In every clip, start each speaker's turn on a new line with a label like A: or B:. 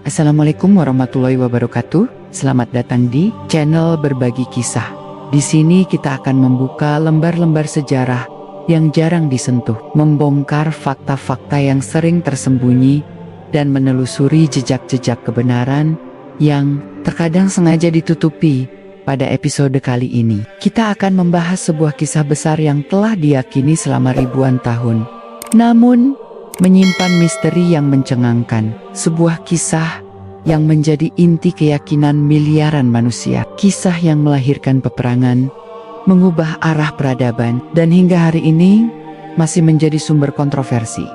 A: Assalamualaikum warahmatullahi wabarakatuh. Selamat datang di channel Berbagi Kisah. Di sini kita akan membuka lembar-lembar sejarah yang jarang disentuh, membongkar fakta-fakta yang sering tersembunyi, dan menelusuri jejak-jejak kebenaran yang terkadang sengaja ditutupi. Pada episode kali ini, kita akan membahas sebuah kisah besar yang telah diyakini selama ribuan tahun, namun menyimpan misteri yang mencengangkan. Sebuah kisah yang menjadi inti keyakinan miliaran manusia. Kisah yang melahirkan peperangan, mengubah arah peradaban, dan hingga hari ini masih menjadi sumber kontroversi.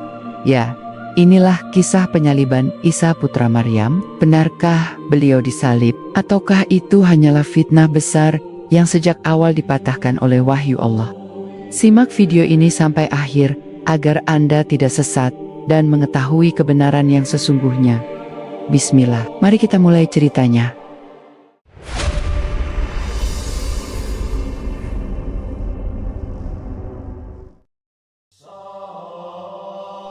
A: Ya, inilah kisah penyaliban Isa putra Maryam. Benarkah beliau disalib? Ataukah itu hanyalah fitnah besar yang sejak awal dipatahkan oleh wahyu Allah? Simak video ini sampai akhir agar Anda tidak sesat dan mengetahui kebenaran yang sesungguhnya. Bismillah, mari kita mulai ceritanya.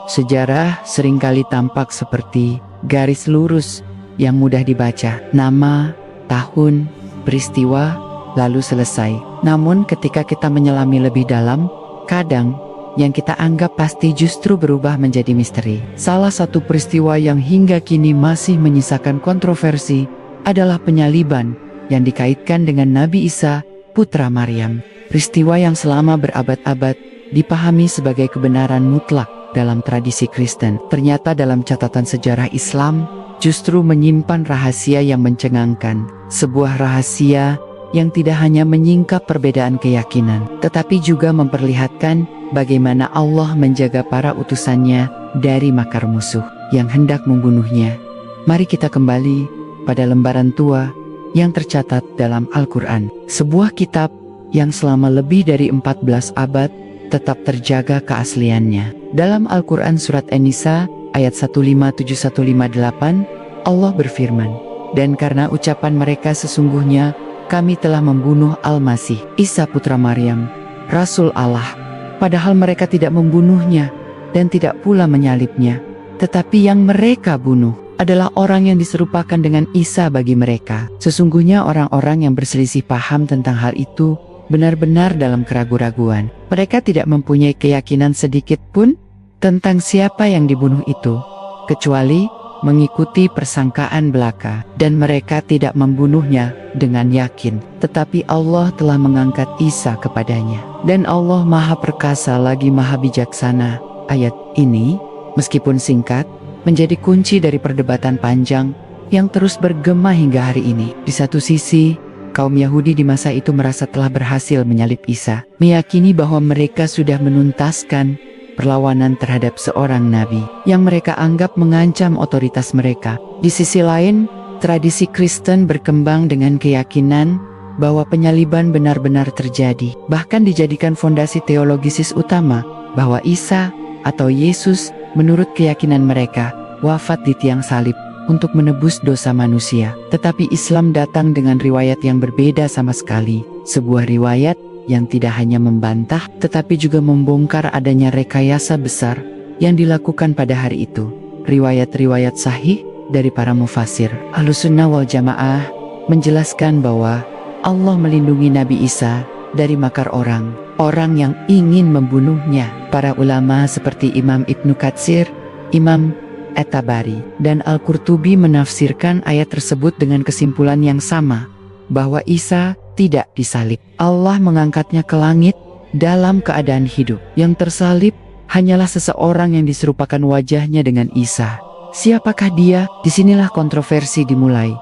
A: Sejarah seringkali tampak seperti garis lurus yang mudah dibaca. Nama, tahun, peristiwa, lalu selesai. Namun ketika kita menyelami lebih dalam, kadang yang kita anggap pasti justru berubah menjadi misteri. Salah satu peristiwa yang hingga kini masih menyisakan kontroversi adalah penyaliban yang dikaitkan dengan Nabi Isa putra Maryam. Peristiwa yang selama berabad-abad dipahami sebagai kebenaran mutlak dalam tradisi Kristen, ternyata dalam catatan sejarah Islam justru menyimpan rahasia yang mencengangkan. Sebuah rahasia yang tidak hanya menyingkap perbedaan keyakinan, tetapi juga memperlihatkan bagaimana Allah menjaga para utusannya dari makar musuh yang hendak membunuhnya. Mari kita kembali pada lembaran tua yang tercatat dalam Al-Quran. Sebuah kitab yang selama lebih dari 14 abad tetap terjaga keasliannya. Dalam Al-Quran surat An-Nisa ayat 157158, Allah berfirman, "Dan karena ucapan mereka sesungguhnya kami telah membunuh Al-Masih, Isa putra Maryam, Rasul Allah, padahal mereka tidak membunuhnya dan tidak pula menyalibnya, tetapi yang mereka bunuh adalah orang yang diserupakan dengan Isa bagi mereka." Sesungguhnya orang-orang yang berselisih paham tentang hal itu benar-benar dalam keraguan-raguan. Mereka tidak mempunyai keyakinan sedikit pun tentang siapa yang dibunuh itu, kecuali mengikuti persangkaan belaka, dan mereka tidak membunuhnya dengan yakin, tetapi Allah telah mengangkat Isa kepadanya, dan Allah Maha Perkasa lagi Maha Bijaksana. Ayat ini, meskipun singkat, menjadi kunci dari perdebatan panjang yang terus bergema hingga hari ini. Di satu sisi, kaum Yahudi di masa itu merasa telah berhasil menyalib Isa, meyakini bahwa mereka sudah menuntaskan perlawanan terhadap seorang nabi yang mereka anggap mengancam otoritas mereka. Di sisi lain, tradisi Kristen berkembang dengan keyakinan bahwa penyaliban benar-benar terjadi, bahkan dijadikan fondasi teologisis utama bahwa Isa atau Yesus menurut keyakinan mereka wafat di tiang salib untuk menebus dosa manusia. Tetapi Islam datang dengan riwayat yang berbeda sama sekali, sebuah riwayat yang tidak hanya membantah, tetapi juga membongkar adanya rekayasa besar yang dilakukan pada hari itu. Riwayat-riwayat sahih dari para mufasir Ahlussunnah wal Jamaah menjelaskan bahwa Allah melindungi Nabi Isa dari makar orang yang ingin membunuhnya. Para ulama seperti Imam Ibnu Katsir, Imam At-Tabari, dan Al-Qurtubi menafsirkan ayat tersebut dengan kesimpulan yang sama, bahwa Isa tidak disalib. Allah mengangkatnya ke langit dalam keadaan hidup. Yang tersalib hanyalah seseorang yang diserupakan wajahnya dengan Isa. Siapakah dia? Disinilah kontroversi dimulai.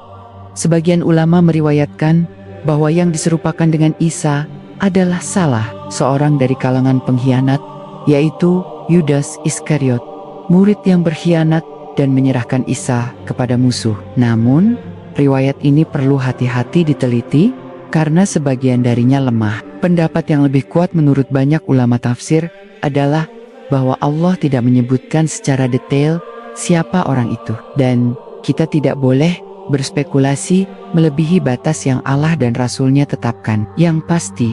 A: Sebagian ulama meriwayatkan bahwa yang diserupakan dengan Isa adalah salah seorang dari kalangan pengkhianat, yaitu Yudas Iskariot, murid yang berkhianat dan menyerahkan Isa kepada musuh. Namun, riwayat ini perlu hati-hati diteliti karena sebagian darinya lemah. Pendapat yang lebih kuat menurut banyak ulama tafsir adalah bahwa Allah tidak menyebutkan secara detail siapa orang itu, dan kita tidak boleh berspekulasi melebihi batas yang Allah dan Rasul-Nya tetapkan. Yang pasti,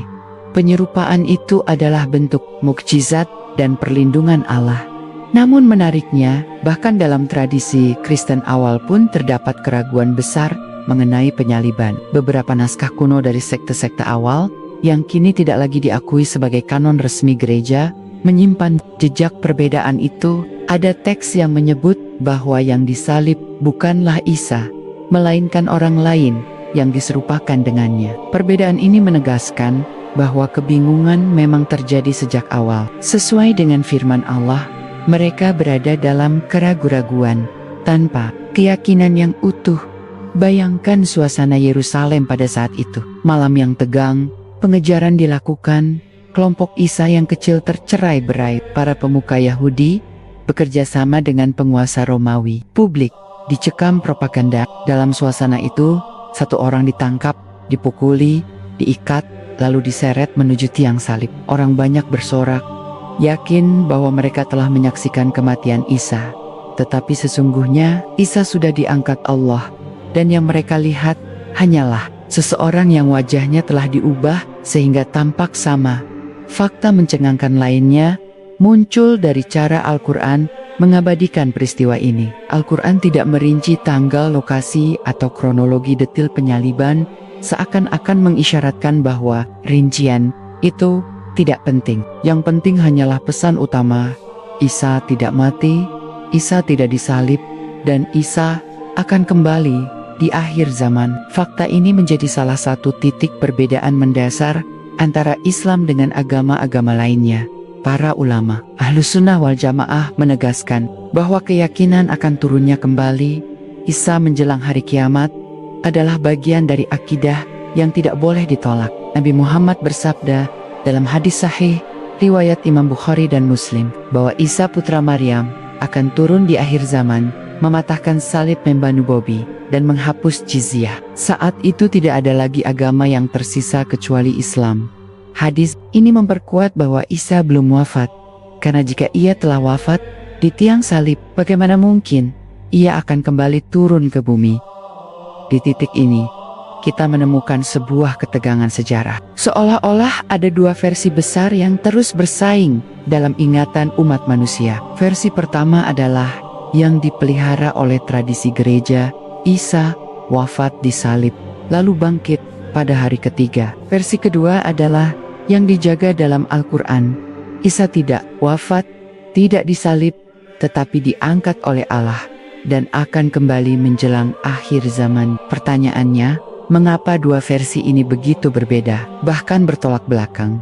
A: penyerupaan itu adalah bentuk mukjizat dan perlindungan Allah. Namun menariknya, bahkan dalam tradisi Kristen awal pun terdapat keraguan besar mengenai penyaliban. Beberapa naskah kuno dari sekte-sekte awal yang kini tidak lagi diakui sebagai kanon resmi gereja menyimpan jejak perbedaan itu. Ada teks yang menyebut bahwa yang disalib bukanlah Isa, melainkan orang lain yang diserupakan dengannya. Perbedaan ini menegaskan bahwa kebingungan memang terjadi sejak awal. Sesuai dengan firman Allah, mereka berada dalam keraguan-raguan tanpa keyakinan yang utuh. Bayangkan suasana Yerusalem pada saat itu. Malam yang tegang, pengejaran dilakukan, kelompok Isa yang kecil tercerai-berai. Para pemuka Yahudi bekerja sama dengan penguasa Romawi. Publik dicekam propaganda. Dalam suasana itu, satu orang ditangkap, dipukuli, diikat, lalu diseret menuju tiang salib. Orang banyak bersorak, yakin bahwa mereka telah menyaksikan kematian Isa. Tetapi sesungguhnya Isa sudah diangkat Allah, dan yang mereka lihat hanyalah seseorang yang wajahnya telah diubah sehingga tampak sama. Fakta mencengangkan lainnya muncul dari cara Al-Quran mengabadikan peristiwa ini. Al-Quran tidak merinci tanggal, lokasi, atau kronologi detil penyaliban, seakan-akan mengisyaratkan bahwa rincian itu tidak penting. Yang penting hanyalah pesan utama: Isa tidak mati, Isa tidak disalib, dan Isa akan kembali di akhir zaman. Fakta ini menjadi salah satu titik perbedaan mendasar antara Islam dengan agama-agama lainnya. Para ulama Ahlussunnah wal Jamaah menegaskan bahwa keyakinan akan turunnya kembali Isa menjelang hari kiamat adalah bagian dari akidah yang tidak boleh ditolak. Nabi Muhammad bersabda dalam hadis sahih riwayat Imam Bukhari dan Muslim bahwa Isa putra Maryam akan turun di akhir zaman, mematahkan salib Banu Bobi dan menghapus jizyah. Saat itu tidak ada lagi agama yang tersisa kecuali Islam. Hadis ini memperkuat bahwa Isa belum wafat, karena jika ia telah wafat di tiang salib, bagaimana mungkin ia akan kembali turun ke bumi? Di titik ini, kita menemukan sebuah ketegangan sejarah. Seolah-olah ada dua versi besar yang terus bersaing dalam ingatan umat manusia. Versi pertama adalah yang dipelihara oleh tradisi gereja: Isa wafat di salib, lalu bangkit pada hari ketiga. Versi kedua adalah yang dijaga dalam Al-Quran: Isa tidak wafat, tidak disalib, tetapi diangkat oleh Allah dan akan kembali menjelang akhir zaman. Pertanyaannya, mengapa dua versi ini begitu berbeda, bahkan bertolak belakang?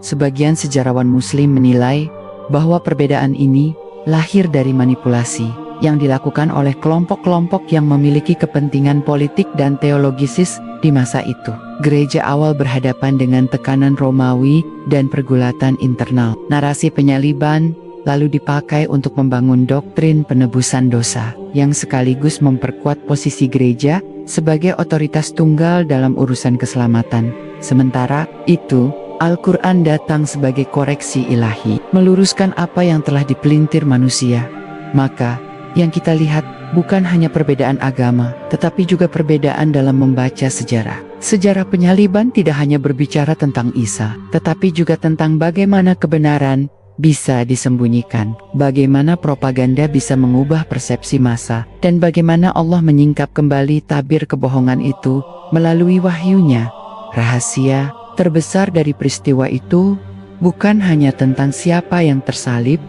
A: Sebagian sejarawan Muslim menilai bahwa perbedaan ini lahir dari manipulasi yang dilakukan oleh kelompok-kelompok yang memiliki kepentingan politik dan teologisis di masa itu. Gereja awal berhadapan dengan tekanan Romawi dan pergulatan internal. Narasi penyaliban lalu dipakai untuk membangun doktrin penebusan dosa, yang sekaligus memperkuat posisi gereja sebagai otoritas tunggal dalam urusan keselamatan. Sementara itu, Al-Quran datang sebagai koreksi ilahi, meluruskan apa yang telah dipelintir manusia. Maka, yang kita lihat bukan hanya perbedaan agama, tetapi juga perbedaan dalam membaca sejarah. Sejarah penyaliban tidak hanya berbicara tentang Isa, tetapi juga tentang bagaimana kebenaran bisa disembunyikan, bagaimana propaganda bisa mengubah persepsi massa, dan bagaimana Allah menyingkap kembali tabir kebohongan itu melalui wahyunya. Rahasia terbesar dari peristiwa itu bukan hanya tentang siapa yang tersalib,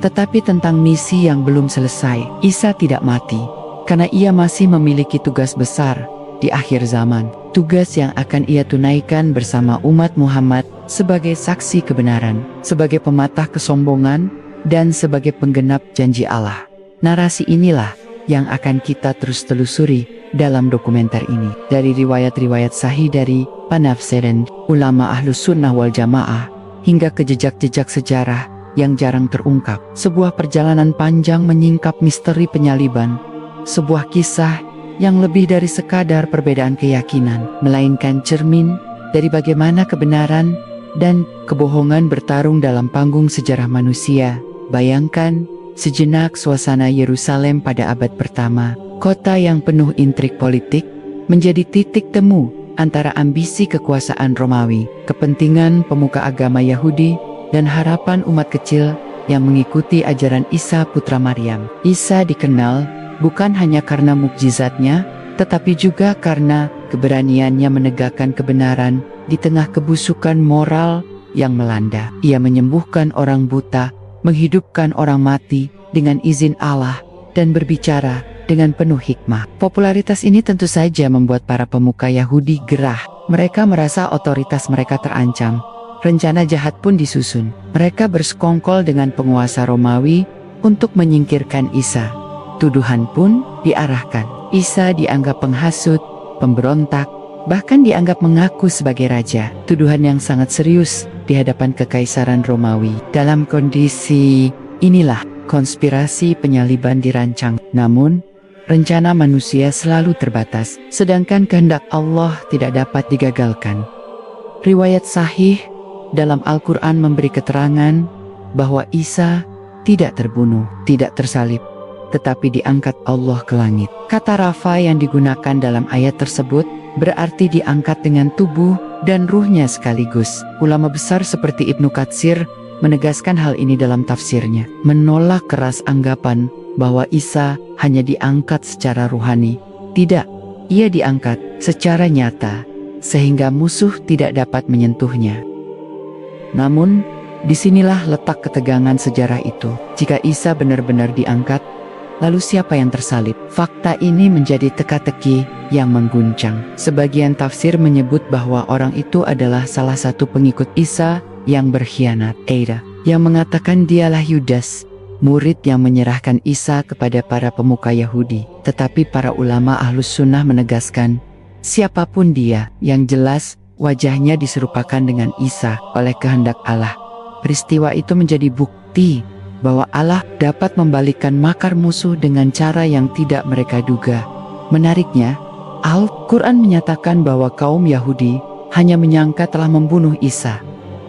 A: tetapi tentang misi yang belum selesai. Isa tidak mati, karena ia masih memiliki tugas besar di akhir zaman. Tugas yang akan ia tunaikan bersama umat Muhammad sebagai saksi kebenaran, sebagai pematah kesombongan, dan sebagai penggenap janji Allah. Narasi inilah yang akan kita terus telusuri dalam dokumenter ini. Dari riwayat-riwayat sahih dari penafsiran ulama Ahlussunnah wal Jamaah hingga ke jejak-jejak sejarah yang jarang terungkap. Sebuah perjalanan panjang menyingkap misteri penyaliban, sebuah kisah yang lebih dari sekadar perbedaan keyakinan, melainkan cermin dari bagaimana kebenaran dan kebohongan bertarung dalam panggung sejarah manusia. Bayangkan sejenak suasana Yerusalem pada abad pertama, kota yang penuh intrik politik, menjadi titik temu antara ambisi kekuasaan Romawi, kepentingan pemuka agama Yahudi, dan harapan umat kecil yang mengikuti ajaran Isa putra Maryam. Isa dikenal bukan hanya karena mukjizatnya, tetapi juga karena keberaniannya menegakkan kebenaran di tengah kebusukan moral yang melanda. Ia menyembuhkan orang buta, menghidupkan orang mati dengan izin Allah, dan berbicara dengan penuh hikmah. Popularitas ini tentu saja membuat para pemuka Yahudi gerah. Mereka merasa otoritas mereka terancam. Rencana jahat pun disusun. Mereka bersekongkol dengan penguasa Romawi untuk menyingkirkan Isa. Tuduhan pun diarahkan. Isa dianggap penghasut, pemberontak, bahkan dianggap mengaku sebagai raja. Tuduhan yang sangat serius di hadapan Kekaisaran Romawi. Dalam kondisi inilah konspirasi penyaliban dirancang. Namun, rencana manusia selalu terbatas, sedangkan kehendak Allah tidak dapat digagalkan. Riwayat sahih dalam Al-Quran memberi keterangan bahwa Isa tidak terbunuh, tidak tersalib, tetapi diangkat Allah ke langit. Kata Rafa yang digunakan dalam ayat tersebut berarti diangkat dengan tubuh dan ruhnya sekaligus. Ulama besar seperti Ibnu Katsir menegaskan hal ini dalam tafsirnya, menolak keras anggapan bahwa Isa hanya diangkat secara ruhani. Tidak, ia diangkat secara nyata, sehingga musuh tidak dapat menyentuhnya. Namun, disinilah letak ketegangan sejarah itu. Jika Isa benar-benar diangkat, lalu siapa yang tersalib? Fakta ini menjadi teka-teki yang mengguncang. Sebagian tafsir menyebut bahwa orang itu adalah salah satu pengikut Isa yang berkhianat, Eira, yang mengatakan dialah Yudas, murid yang menyerahkan Isa kepada para pemuka Yahudi. Tetapi para ulama Ahlus Sunnah menegaskan, siapapun dia, yang jelas wajahnya diserupakan dengan Isa oleh kehendak Allah. Peristiwa itu menjadi bukti bahwa Allah dapat membalikkan makar musuh dengan cara yang tidak mereka duga. Menariknya, Al-Quran menyatakan bahwa kaum Yahudi hanya menyangka telah membunuh Isa.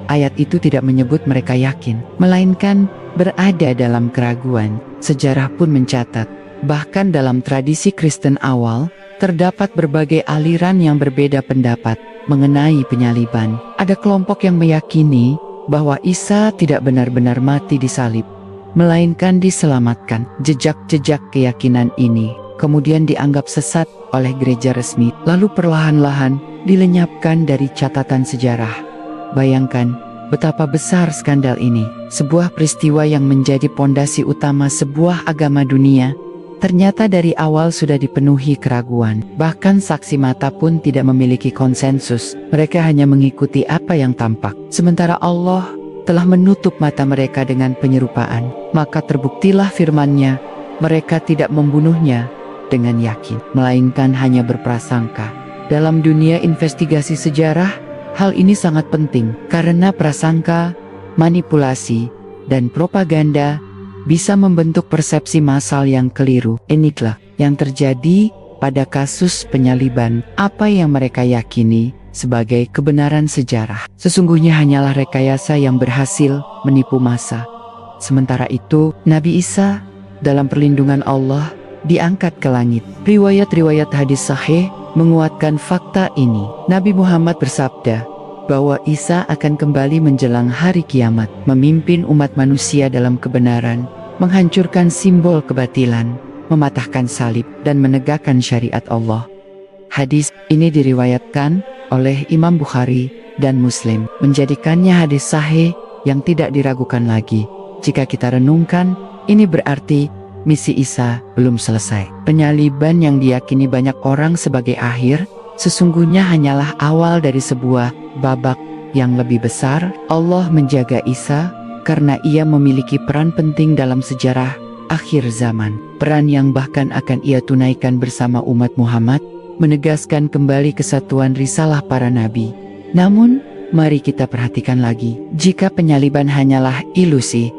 A: Ayat itu tidak menyebut mereka yakin, melainkan berada dalam keraguan. Sejarah pun mencatat, bahkan dalam tradisi Kristen awal, terdapat berbagai aliran yang berbeda pendapat mengenai penyaliban. Ada kelompok yang meyakini bahwa Isa tidak benar-benar mati disalib, melainkan diselamatkan. Jejak-jejak keyakinan ini kemudian dianggap sesat oleh gereja resmi, lalu perlahan-lahan dilenyapkan dari catatan sejarah. Bayangkan betapa besar skandal ini. Sebuah peristiwa yang menjadi pondasi utama sebuah agama dunia, ternyata dari awal sudah dipenuhi keraguan. Bahkan saksi mata pun tidak memiliki konsensus. Mereka hanya mengikuti apa yang tampak. Sementara Allah telah menutup mata mereka dengan penyerupaan. Maka terbuktilah firman-Nya, mereka tidak membunuhnya dengan yakin, melainkan hanya berprasangka. Dalam dunia investigasi sejarah, hal ini sangat penting karena prasangka, manipulasi, dan propaganda bisa membentuk persepsi massal yang keliru. Inilah yang terjadi pada kasus penyaliban. Apa yang mereka yakini sebagai kebenaran sejarah sesungguhnya hanyalah rekayasa yang berhasil menipu massa. Sementara itu, Nabi Isa dalam perlindungan Allah diangkat ke langit. Riwayat-riwayat hadis sahih menguatkan fakta ini. Nabi Muhammad bersabda bahwa Isa akan kembali menjelang hari kiamat, memimpin umat manusia dalam kebenaran, menghancurkan simbol kebatilan, mematahkan salib, dan menegakkan syariat Allah. Hadis ini diriwayatkan oleh Imam Bukhari dan Muslim, menjadikannya hadis sahih yang tidak diragukan lagi. Jika kita renungkan, ini berarti misi Isa belum selesai. Penyaliban yang diyakini banyak orang sebagai akhir, sesungguhnya hanyalah awal dari sebuah babak yang lebih besar. Allah menjaga Isa karena ia memiliki peran penting dalam sejarah akhir zaman. Peran yang bahkan akan ia tunaikan bersama umat Muhammad, menegaskan kembali kesatuan risalah para nabi. Namun, mari kita perhatikan lagi, jika penyaliban hanyalah ilusi,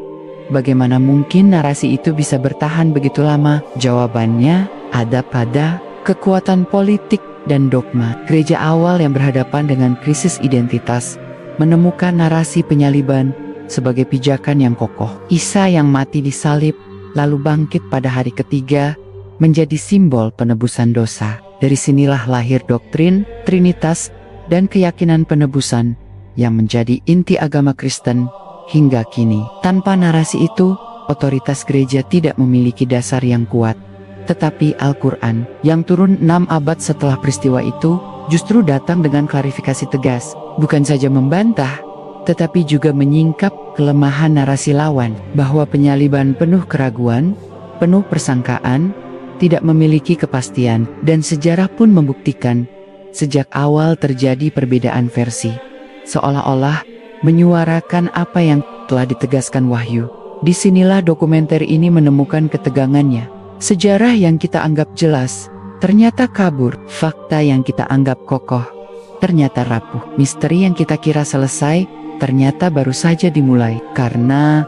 A: bagaimana mungkin narasi itu bisa bertahan begitu lama? Jawabannya ada pada kekuatan politik dan dogma. Gereja awal yang berhadapan dengan krisis identitas menemukan narasi penyaliban sebagai pijakan yang kokoh. Isa yang mati disalib lalu bangkit pada hari ketiga menjadi simbol penebusan dosa. Dari sinilah lahir doktrin Trinitas dan keyakinan penebusan yang menjadi inti agama Kristen hingga kini. Tanpa narasi itu, otoritas gereja tidak memiliki dasar yang kuat. Tetapi Al-Quran yang turun 6 abad setelah peristiwa itu justru datang dengan klarifikasi tegas, bukan saja membantah, tetapi juga menyingkap kelemahan narasi lawan, bahwa penyaliban penuh keraguan, penuh persangkaan, tidak memiliki kepastian, dan sejarah pun membuktikan sejak awal terjadi perbedaan versi, seolah-olah menyuarakan apa yang telah ditegaskan wahyu. Disinilah dokumenter ini menemukan ketegangannya. Sejarah yang kita anggap jelas ternyata kabur, fakta yang kita anggap kokoh ternyata rapuh, misteri yang kita kira selesai ternyata baru saja dimulai. Karena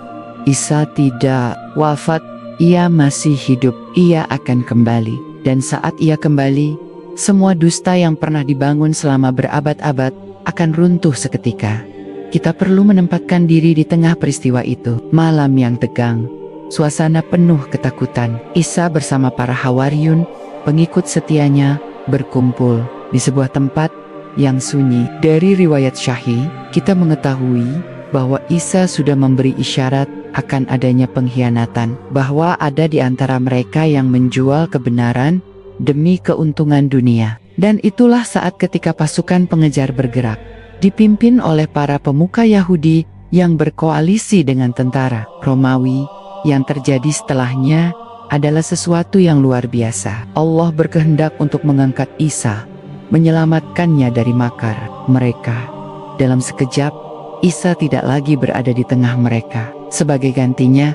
A: Isa tidak wafat, ia masih hidup, ia akan kembali. Dan saat ia kembali, semua dusta yang pernah dibangun selama berabad-abad akan runtuh seketika. Kita perlu menempatkan diri di tengah peristiwa itu. Malam yang tegang, suasana penuh ketakutan. Isa bersama para Hawariyun, pengikut setianya, berkumpul di sebuah tempat yang sunyi. Dari riwayat Syahih, kita mengetahui bahwa Isa sudah memberi isyarat akan adanya pengkhianatan, bahwa ada di antara mereka yang menjual kebenaran demi keuntungan dunia. Dan itulah saat ketika pasukan pengejar bergerak, dipimpin oleh para pemuka Yahudi yang berkoalisi dengan tentara Romawi. Yang terjadi setelahnya adalah sesuatu yang luar biasa. Allah berkehendak untuk mengangkat Isa, menyelamatkannya dari makar mereka. Dalam sekejap, Isa tidak lagi berada di tengah mereka. Sebagai gantinya,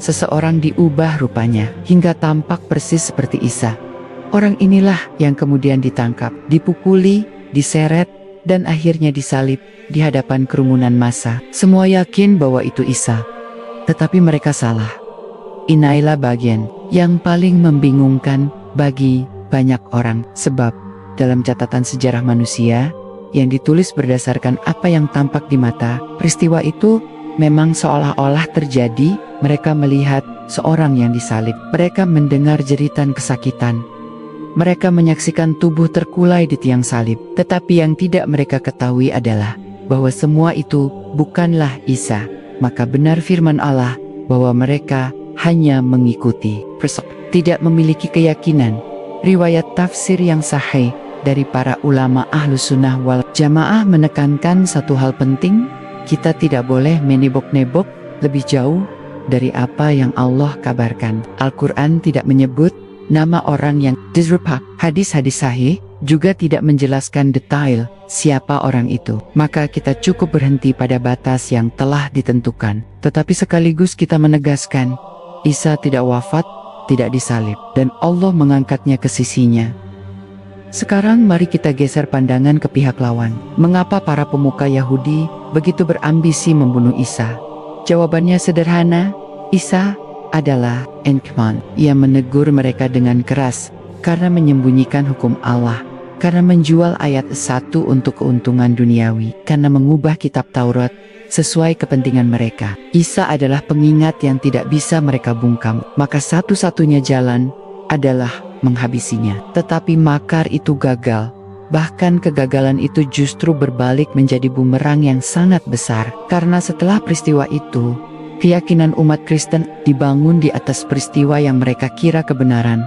A: seseorang diubah rupanya hingga tampak persis seperti Isa. Orang inilah yang kemudian ditangkap, dipukuli, diseret, dan akhirnya disalib di hadapan kerumunan massa. Semua yakin bahwa itu Isa, tetapi mereka salah. Inilah bagian yang paling membingungkan bagi banyak orang, sebab dalam catatan sejarah manusia yang ditulis berdasarkan apa yang tampak di mata, peristiwa itu memang seolah-olah terjadi. Mereka melihat seorang yang disalib, mereka mendengar jeritan kesakitan, mereka menyaksikan tubuh terkulai di tiang salib. Tetapi yang tidak mereka ketahui adalah bahwa semua itu bukanlah Isa. Maka benar firman Allah bahwa mereka hanya mengikuti, tidak memiliki keyakinan. Riwayat tafsir yang sahih dari para ulama Ahlus Sunnah wal Jamaah menekankan satu hal penting: kita tidak boleh menebok-nebok lebih jauh dari apa yang Allah kabarkan. Al-Quran tidak menyebut nama orang yang disrupt. Hadis-hadis sahih juga tidak menjelaskan detail siapa orang itu. Maka kita cukup berhenti pada batas yang telah ditentukan. Tetapi sekaligus kita menegaskan, Isa tidak wafat, tidak disalib, dan Allah mengangkatnya ke sisinya. Sekarang mari kita geser pandangan ke pihak lawan. Mengapa para pemuka Yahudi begitu berambisi membunuh Isa? Jawabannya sederhana, Isa adalah Enkman. Ia menegur mereka dengan keras karena menyembunyikan hukum Allah, karena menjual ayat 1 untuk keuntungan duniawi, karena mengubah kitab Taurat sesuai kepentingan mereka. Isa adalah pengingat yang tidak bisa mereka bungkam, maka satu-satunya jalan adalah menghabisinya. Tetapi makar itu gagal. Bahkan kegagalan itu justru berbalik menjadi bumerang yang sangat besar, karena setelah peristiwa itu, keyakinan umat Kristen dibangun di atas peristiwa yang mereka kira kebenaran,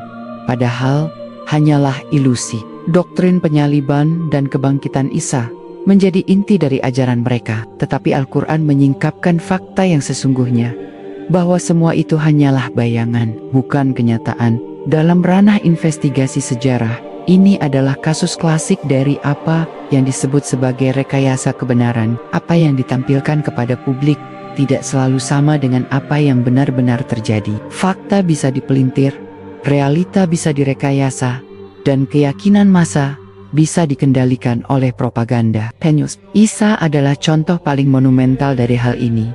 A: padahal hanyalah ilusi. Doktrin penyaliban dan kebangkitan Isa menjadi inti dari ajaran mereka, tetapi Al-Quran menyingkapkan fakta yang sesungguhnya, bahwa semua itu hanyalah bayangan, bukan kenyataan. Dalam ranah investigasi sejarah, ini adalah kasus klasik dari apa yang disebut sebagai rekayasa kebenaran. Apa yang ditampilkan kepada publik tidak selalu sama dengan apa yang benar-benar terjadi. Fakta bisa dipelintir, realita bisa direkayasa, dan keyakinan massa bisa dikendalikan oleh propaganda. Penyus, Isa adalah contoh paling monumental dari hal ini.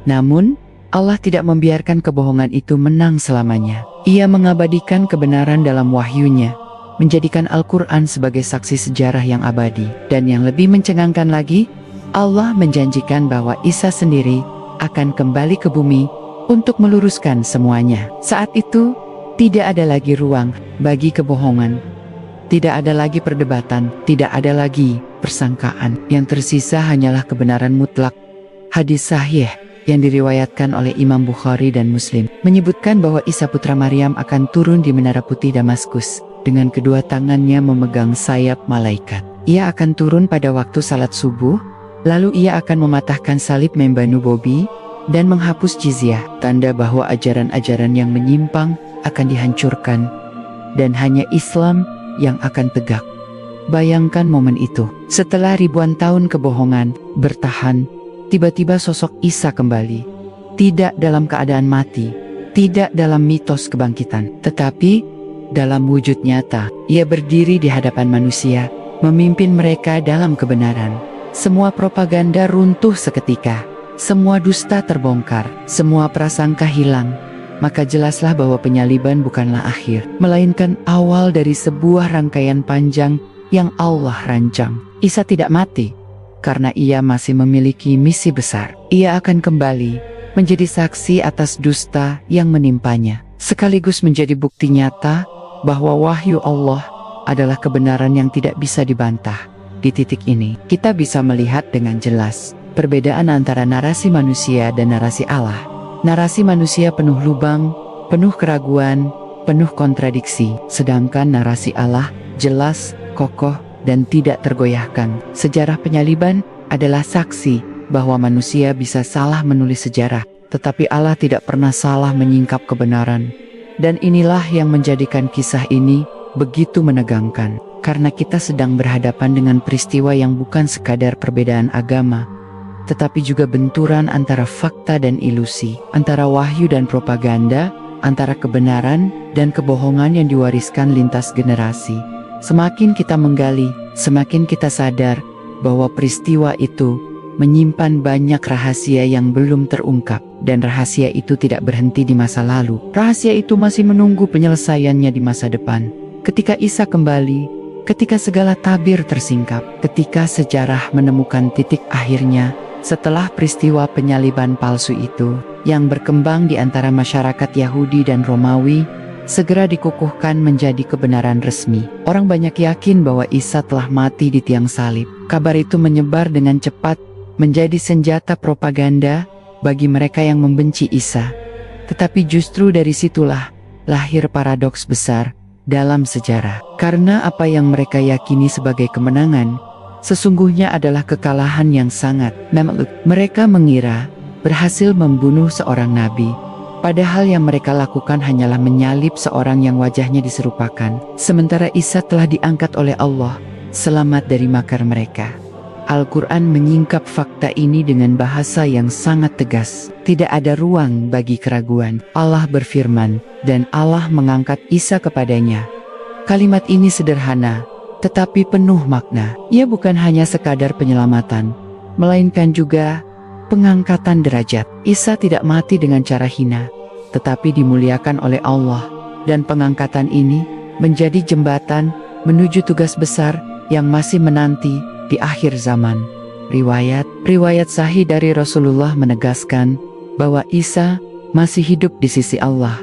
A: Namun, Allah tidak membiarkan kebohongan itu menang selamanya. Ia mengabadikan kebenaran dalam wahyunya, menjadikan Al-Quran sebagai saksi sejarah yang abadi. Dan yang lebih mencengangkan lagi, Allah menjanjikan bahwa Isa sendiri akan kembali ke bumi untuk meluruskan semuanya. Saat itu, tidak ada lagi ruang bagi kebohongan. Tidak ada lagi perdebatan, tidak ada lagi persangkaan. Yang tersisa hanyalah kebenaran mutlak. Hadis sahih yang diriwayatkan oleh Imam Bukhari dan Muslim menyebutkan bahwa Isa putra Maryam akan turun di Menara Putih Damaskus dengan kedua tangannya memegang sayap malaikat. Ia akan turun pada waktu salat subuh, lalu ia akan mematahkan salib Membanu Bobi dan menghapus jizyah, tanda bahwa ajaran-ajaran yang menyimpang akan dihancurkan dan hanya Islam yang akan tegak. Bayangkan momen itu. Setelah ribuan tahun kebohongan bertahan, tiba-tiba sosok Isa kembali. Tidak dalam keadaan mati, tidak dalam mitos kebangkitan, tetapi dalam wujud nyata. Ia berdiri di hadapan manusia, memimpin mereka dalam kebenaran. Semua propaganda runtuh seketika. Semua dusta terbongkar, semua prasangka hilang. Maka jelaslah bahwa penyaliban bukanlah akhir, melainkan awal dari sebuah rangkaian panjang yang Allah rancang. Isa tidak mati, karena ia masih memiliki misi besar. Ia akan kembali menjadi saksi atas dusta yang menimpanya, sekaligus menjadi bukti nyata bahwa wahyu Allah adalah kebenaran yang tidak bisa dibantah. Di titik ini, kita bisa melihat dengan jelas perbedaan antara narasi manusia dan narasi Allah. Narasi manusia penuh lubang, penuh keraguan, penuh kontradiksi, sedangkan narasi Allah jelas, kokoh, dan tidak tergoyahkan. Sejarah penyaliban adalah saksi bahwa manusia bisa salah menulis sejarah, tetapi Allah tidak pernah salah menyingkap kebenaran. Dan inilah yang menjadikan kisah ini begitu menegangkan, karena kita sedang berhadapan dengan peristiwa yang bukan sekadar perbedaan agama, tetapi juga benturan antara fakta dan ilusi, antara wahyu dan propaganda, antara kebenaran dan kebohongan yang diwariskan lintas generasi. Semakin kita menggali, semakin kita sadar bahwa peristiwa itu menyimpan banyak rahasia yang belum terungkap, dan rahasia itu tidak berhenti di masa lalu. Rahasia itu masih menunggu penyelesaiannya di masa depan. Ketika Isa kembali, ketika segala tabir tersingkap, ketika sejarah menemukan titik akhirnya, setelah peristiwa penyaliban palsu itu yang berkembang di antara masyarakat Yahudi dan Romawi, segera dikukuhkan menjadi kebenaran resmi. Orang banyak yakin bahwa Isa telah mati di tiang salib. Kabar itu menyebar dengan cepat, menjadi senjata propaganda bagi mereka yang membenci Isa. Tetapi justru dari situlah lahir paradoks besar dalam sejarah. Karena apa yang mereka yakini sebagai kemenangan, sesungguhnya adalah kekalahan yang sangat memang. Mereka mengira berhasil membunuh seorang nabi, padahal yang mereka lakukan hanyalah menyalib seorang yang wajahnya diserupakan. Sementara Isa telah diangkat oleh Allah, selamat dari makar mereka. Al-Quran menyingkap fakta ini dengan bahasa yang sangat tegas. Tidak ada ruang bagi keraguan. Allah berfirman, dan Allah mengangkat Isa kepadanya. Kalimat ini sederhana, tetapi penuh makna. Ia bukan hanya sekadar penyelamatan, melainkan juga pengangkatan derajat. Isa tidak mati dengan cara hina, tetapi dimuliakan oleh Allah. Dan pengangkatan ini menjadi jembatan menuju tugas besar yang masih menanti di akhir zaman. Riwayat sahih dari Rasulullah menegaskan bahwa Isa masih hidup di sisi Allah.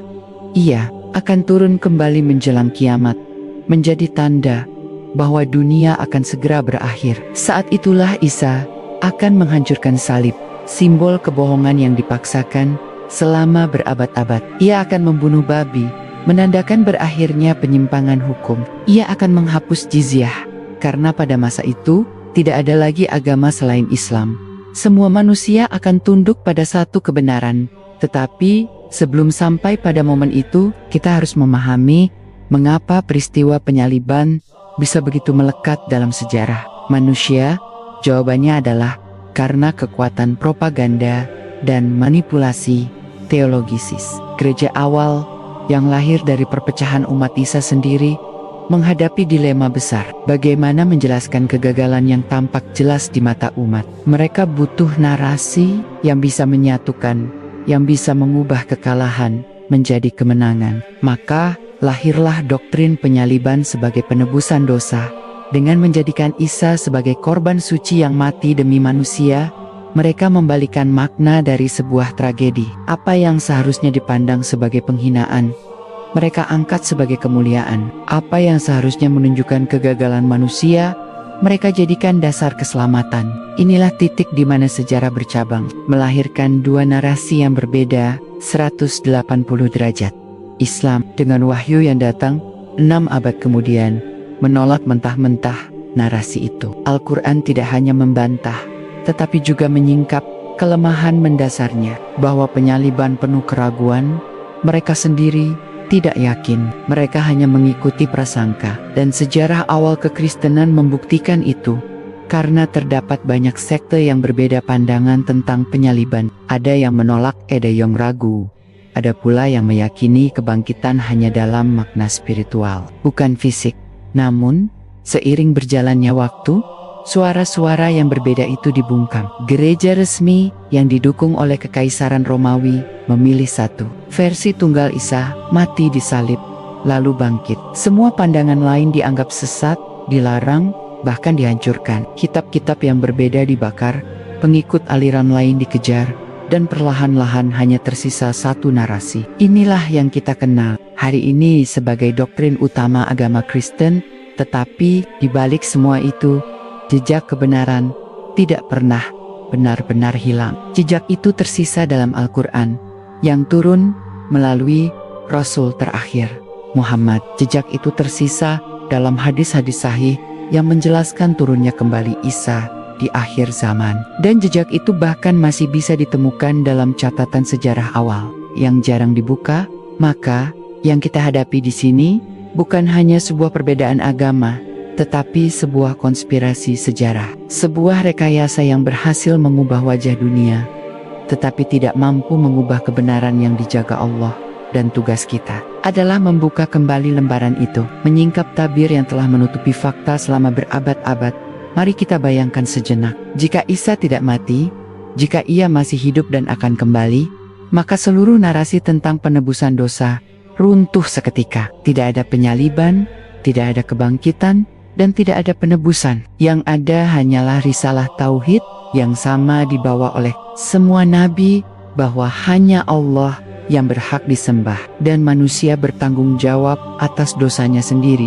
A: Ia akan turun kembali menjelang kiamat, menjadi tanda bahwa dunia akan segera berakhir. Saat itulah Isa akan menghancurkan salib, simbol kebohongan yang dipaksakan selama berabad-abad. Ia akan membunuh babi, menandakan berakhirnya penyimpangan hukum. Ia akan menghapus jizyah, karena pada masa itu tidak ada lagi agama selain Islam. Semua manusia akan tunduk pada satu kebenaran. Tetapi sebelum sampai pada momen itu, kita harus memahami mengapa peristiwa penyaliban bisa begitu melekat dalam sejarah manusia. Jawabannya adalah karena kekuatan propaganda dan manipulasi teologisis. Gereja awal yang lahir dari perpecahan umat Isa sendiri menghadapi dilema besar. Bagaimana menjelaskan kegagalan yang tampak jelas di mata umat? Mereka butuh narasi yang bisa menyatukan, yang bisa mengubah kekalahan menjadi kemenangan. Maka lahirlah doktrin penyaliban sebagai penebusan dosa. Dengan menjadikan Isa sebagai korban suci yang mati demi manusia, mereka membalikan makna dari sebuah tragedi. Apa yang seharusnya dipandang sebagai penghinaan, mereka angkat sebagai kemuliaan. Apa yang seharusnya menunjukkan kegagalan manusia, mereka jadikan dasar keselamatan. Inilah titik di mana sejarah bercabang, melahirkan dua narasi yang berbeda 180 derajat. Islam dengan wahyu yang datang 6 abad kemudian menolak mentah-mentah narasi itu. Al-Quran tidak hanya membantah, tetapi juga menyingkap kelemahan mendasarnya, bahwa penyaliban penuh keraguan, mereka sendiri tidak yakin, mereka hanya mengikuti prasangka. Dan sejarah awal kekristenan membuktikan itu, karena terdapat banyak sekte yang berbeda pandangan tentang penyaliban. Ada yang menolak, ada yang ragu. Ada pula yang meyakini kebangkitan hanya dalam makna spiritual, bukan fisik. Namun, seiring berjalannya waktu, suara-suara yang berbeda itu dibungkam. Gereja resmi yang didukung oleh Kekaisaran Romawi memilih satu versi tunggal Isa mati disalib, lalu bangkit. Semua pandangan lain dianggap sesat, dilarang, bahkan dihancurkan. Kitab-kitab yang berbeda dibakar, pengikut aliran lain dikejar, dan perlahan-lahan hanya tersisa satu narasi. Inilah yang kita kenal hari ini sebagai doktrin utama agama Kristen, tetapi di balik semua itu, jejak kebenaran tidak pernah benar-benar hilang. Jejak itu tersisa dalam Al-Quran yang turun melalui Rasul terakhir, Muhammad. Jejak itu tersisa dalam hadis-hadis sahih yang menjelaskan turunnya kembali Isa di akhir zaman. Dan jejak itu bahkan masih bisa ditemukan dalam catatan sejarah awal yang jarang dibuka. Maka, yang kita hadapi di sini bukan hanya sebuah perbedaan agama, tetapi sebuah konspirasi sejarah. Sebuah rekayasa yang berhasil mengubah wajah dunia, tetapi tidak mampu mengubah kebenaran yang dijaga Allah. Dan tugas kita adalah membuka kembali lembaran itu, menyingkap tabir yang telah menutupi fakta selama berabad-abad. Mari kita bayangkan sejenak, jika Isa tidak mati, jika ia masih hidup dan akan kembali, maka seluruh narasi tentang penebusan dosa runtuh seketika. Tidak ada penyaliban, tidak ada kebangkitan, dan tidak ada penebusan. Yang ada hanyalah risalah tauhid yang sama dibawa oleh semua nabi, bahwa hanya Allah yang berhak disembah, dan manusia bertanggung jawab atas dosanya sendiri.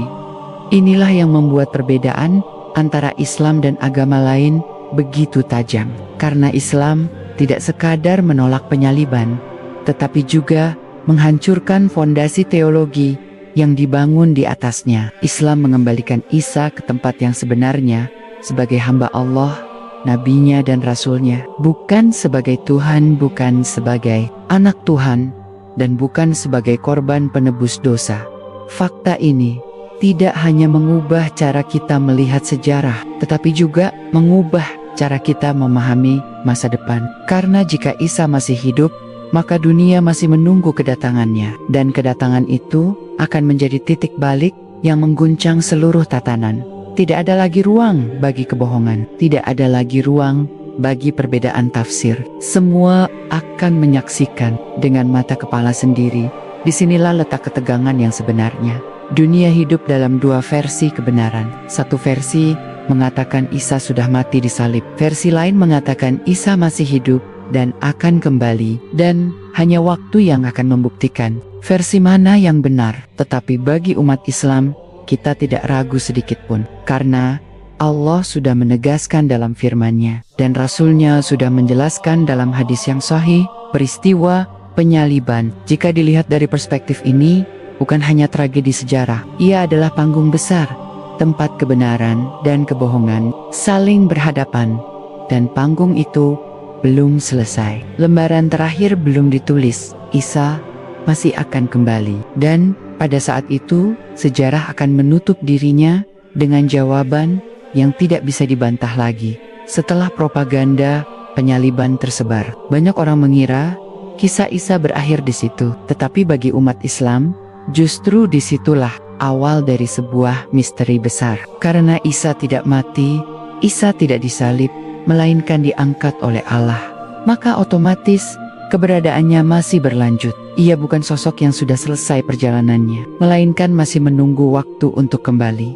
A: Inilah yang membuat perbedaan antara Islam dan agama lain begitu tajam. Karena Islam tidak sekadar menolak penyaliban, tetapi juga menghancurkan fondasi teologi yang dibangun di atasnya. Islam mengembalikan Isa ke tempat yang sebenarnya, sebagai hamba Allah, nabinya dan rasulnya, bukan sebagai Tuhan, bukan sebagai anak Tuhan, dan bukan sebagai korban penebus dosa. Fakta ini tidak hanya mengubah cara kita melihat sejarah, tetapi juga mengubah cara kita memahami masa depan. Karena jika Isa masih hidup, maka dunia masih menunggu kedatangannya, dan kedatangan itu akan menjadi titik balik yang mengguncang seluruh tatanan. Tidak ada lagi ruang bagi kebohongan, tidak ada lagi ruang bagi perbedaan tafsir. Semua akan menyaksikan dengan mata kepala sendiri. Disinilah letak ketegangan yang sebenarnya. Dunia hidup dalam dua versi kebenaran. Satu versi mengatakan Isa sudah mati disalib, versi lain mengatakan Isa masih hidup dan akan kembali, dan hanya waktu yang akan membuktikan versi mana yang benar. Tetapi bagi umat Islam, kita tidak ragu sedikit pun, karena Allah sudah menegaskan dalam firman-Nya, dan Rasul-Nya sudah menjelaskan dalam hadis yang sahih, peristiwa penyaliban. Jika dilihat dari perspektif ini, bukan hanya tragedi sejarah, ia adalah panggung besar, tempat kebenaran dan kebohongan saling berhadapan, dan panggung itu belum selesai. Lembaran terakhir belum ditulis. Isa masih akan kembali, dan pada saat itu sejarah akan menutup dirinya dengan jawaban yang tidak bisa dibantah lagi. Setelah propaganda penyaliban tersebar, banyak orang mengira kisah Isa berakhir di situ. Tetapi bagi umat Islam, justru disitulah awal dari sebuah misteri besar. Karena Isa tidak mati, Isa tidak disalib, melainkan diangkat oleh Allah, maka otomatis keberadaannya masih berlanjut. Ia bukan sosok yang sudah selesai perjalanannya, melainkan masih menunggu waktu untuk kembali.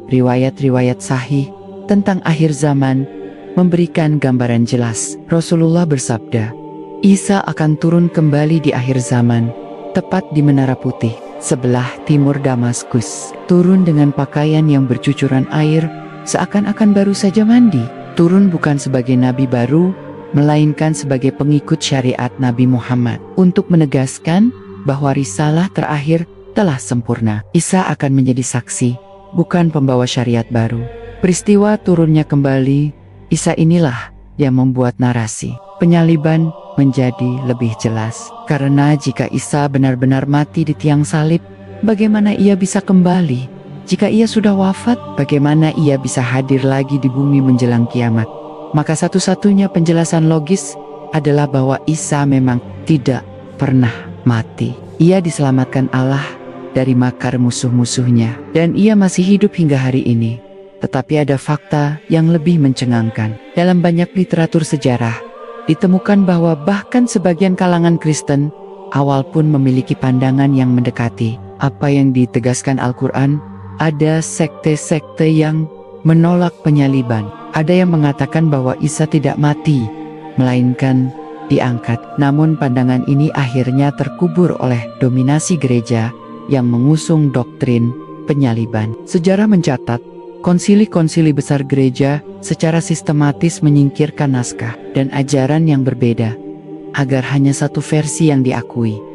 A: Riwayat-riwayat sahih tentang akhir zaman memberikan gambaran jelas. Rasulullah bersabda, Isa akan turun kembali di akhir zaman, tepat di Menara Putih, sebelah timur Damaskus. Turun dengan pakaian yang bercucuran air, seakan-akan baru saja mandi. Turun bukan sebagai nabi baru, melainkan sebagai pengikut syariat Nabi Muhammad untuk menegaskan bahwa risalah terakhir telah sempurna. Isa akan menjadi saksi, bukan pembawa syariat baru. Peristiwa turunnya kembali Isa inilah yang membuat narasi penyaliban menjadi lebih jelas. Karena jika Isa benar-benar mati di tiang salib, bagaimana ia bisa kembali? Jika ia sudah wafat, bagaimana ia bisa hadir lagi di bumi menjelang kiamat? Maka satu-satunya penjelasan logis adalah bahwa Isa memang tidak pernah mati. Ia diselamatkan Allah dari makar musuh-musuhnya, dan ia masih hidup hingga hari ini. Tetapi ada fakta yang lebih mencengangkan. Dalam banyak literatur sejarah, ditemukan bahwa bahkan sebagian kalangan Kristen awal pun memiliki pandangan yang mendekati apa yang ditegaskan Al-Quran. Ada sekte-sekte yang menolak penyaliban. Ada yang mengatakan bahwa Isa tidak mati, melainkan diangkat. Namun pandangan ini akhirnya terkubur oleh dominasi gereja yang mengusung doktrin penyaliban. Sejarah mencatat, konsili-konsili besar gereja secara sistematis menyingkirkan naskah dan ajaran yang berbeda, agar hanya satu versi yang diakui.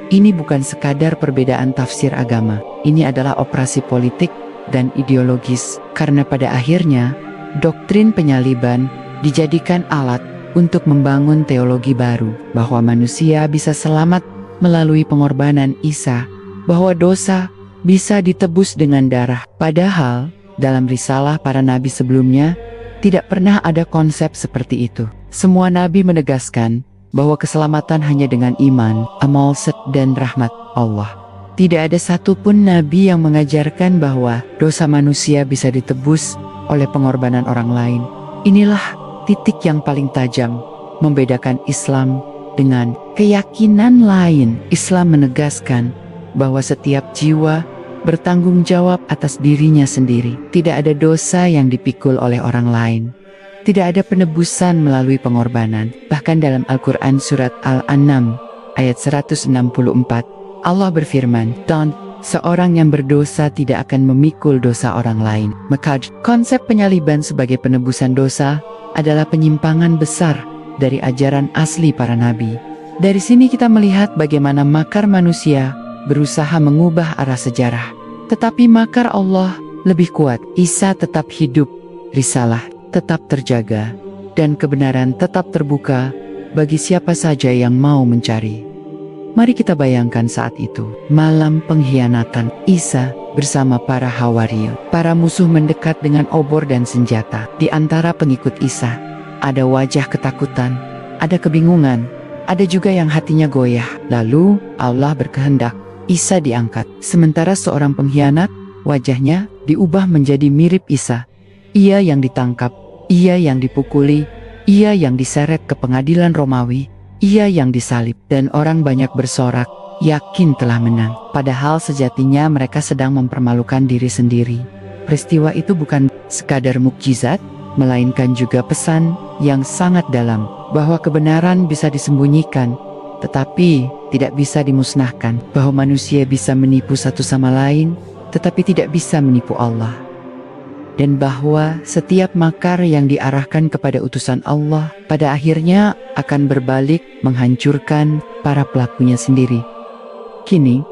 A: Ini bukan sekadar perbedaan tafsir agama, ini adalah operasi politik dan ideologis, karena pada akhirnya doktrin penyaliban dijadikan alat untuk membangun teologi baru, bahwa manusia bisa selamat melalui pengorbanan Isa, bahwa dosa bisa ditebus dengan darah. Padahal dalam risalah para nabi sebelumnya tidak pernah ada konsep seperti itu. Semua nabi menegaskan bahwa keselamatan hanya dengan iman, amal dan rahmat Allah. Tidak ada satupun nabi yang mengajarkan bahwa dosa manusia bisa ditebus oleh pengorbanan orang lain. Inilah titik yang paling tajam membedakan Islam dengan keyakinan lain. Islam menegaskan bahwa setiap jiwa bertanggung jawab atas dirinya sendiri. Tidak ada dosa yang dipikul oleh orang lain. Tidak ada penebusan melalui pengorbanan. Bahkan dalam Al-Quran surat Al-An'am ayat 164, Allah berfirman, "Dan seorang yang berdosa tidak akan memikul dosa orang lain." Maka konsep penyaliban sebagai penebusan dosa adalah penyimpangan besar dari ajaran asli para nabi. Dari sini kita melihat bagaimana makar manusia berusaha mengubah arah sejarah. Tetapi makar Allah lebih kuat. Isa tetap hidup, risalah tetap terjaga, dan kebenaran tetap terbuka bagi siapa saja yang mau mencari. Mari kita bayangkan saat itu, malam pengkhianatan, Isa bersama para Hawariun. Para musuh mendekat dengan obor dan senjata. Di antara pengikut Isa, ada wajah ketakutan, ada kebingungan, ada juga yang hatinya goyah. Lalu Allah berkehendak, Isa diangkat. Sementara seorang pengkhianat, wajahnya diubah menjadi mirip Isa. Ia yang ditangkap, ia yang dipukuli, ia yang diseret ke pengadilan Romawi, ia yang disalib, dan orang banyak bersorak, yakin telah menang. Padahal sejatinya mereka sedang mempermalukan diri sendiri. Peristiwa itu bukan sekadar mukjizat, melainkan juga pesan yang sangat dalam, bahwa kebenaran bisa disembunyikan, tetapi tidak bisa dimusnahkan, bahwa manusia bisa menipu satu sama lain, tetapi tidak bisa menipu Allah. Dan bahwa setiap makar yang diarahkan kepada utusan Allah pada akhirnya akan berbalik menghancurkan para pelakunya sendiri. Kini,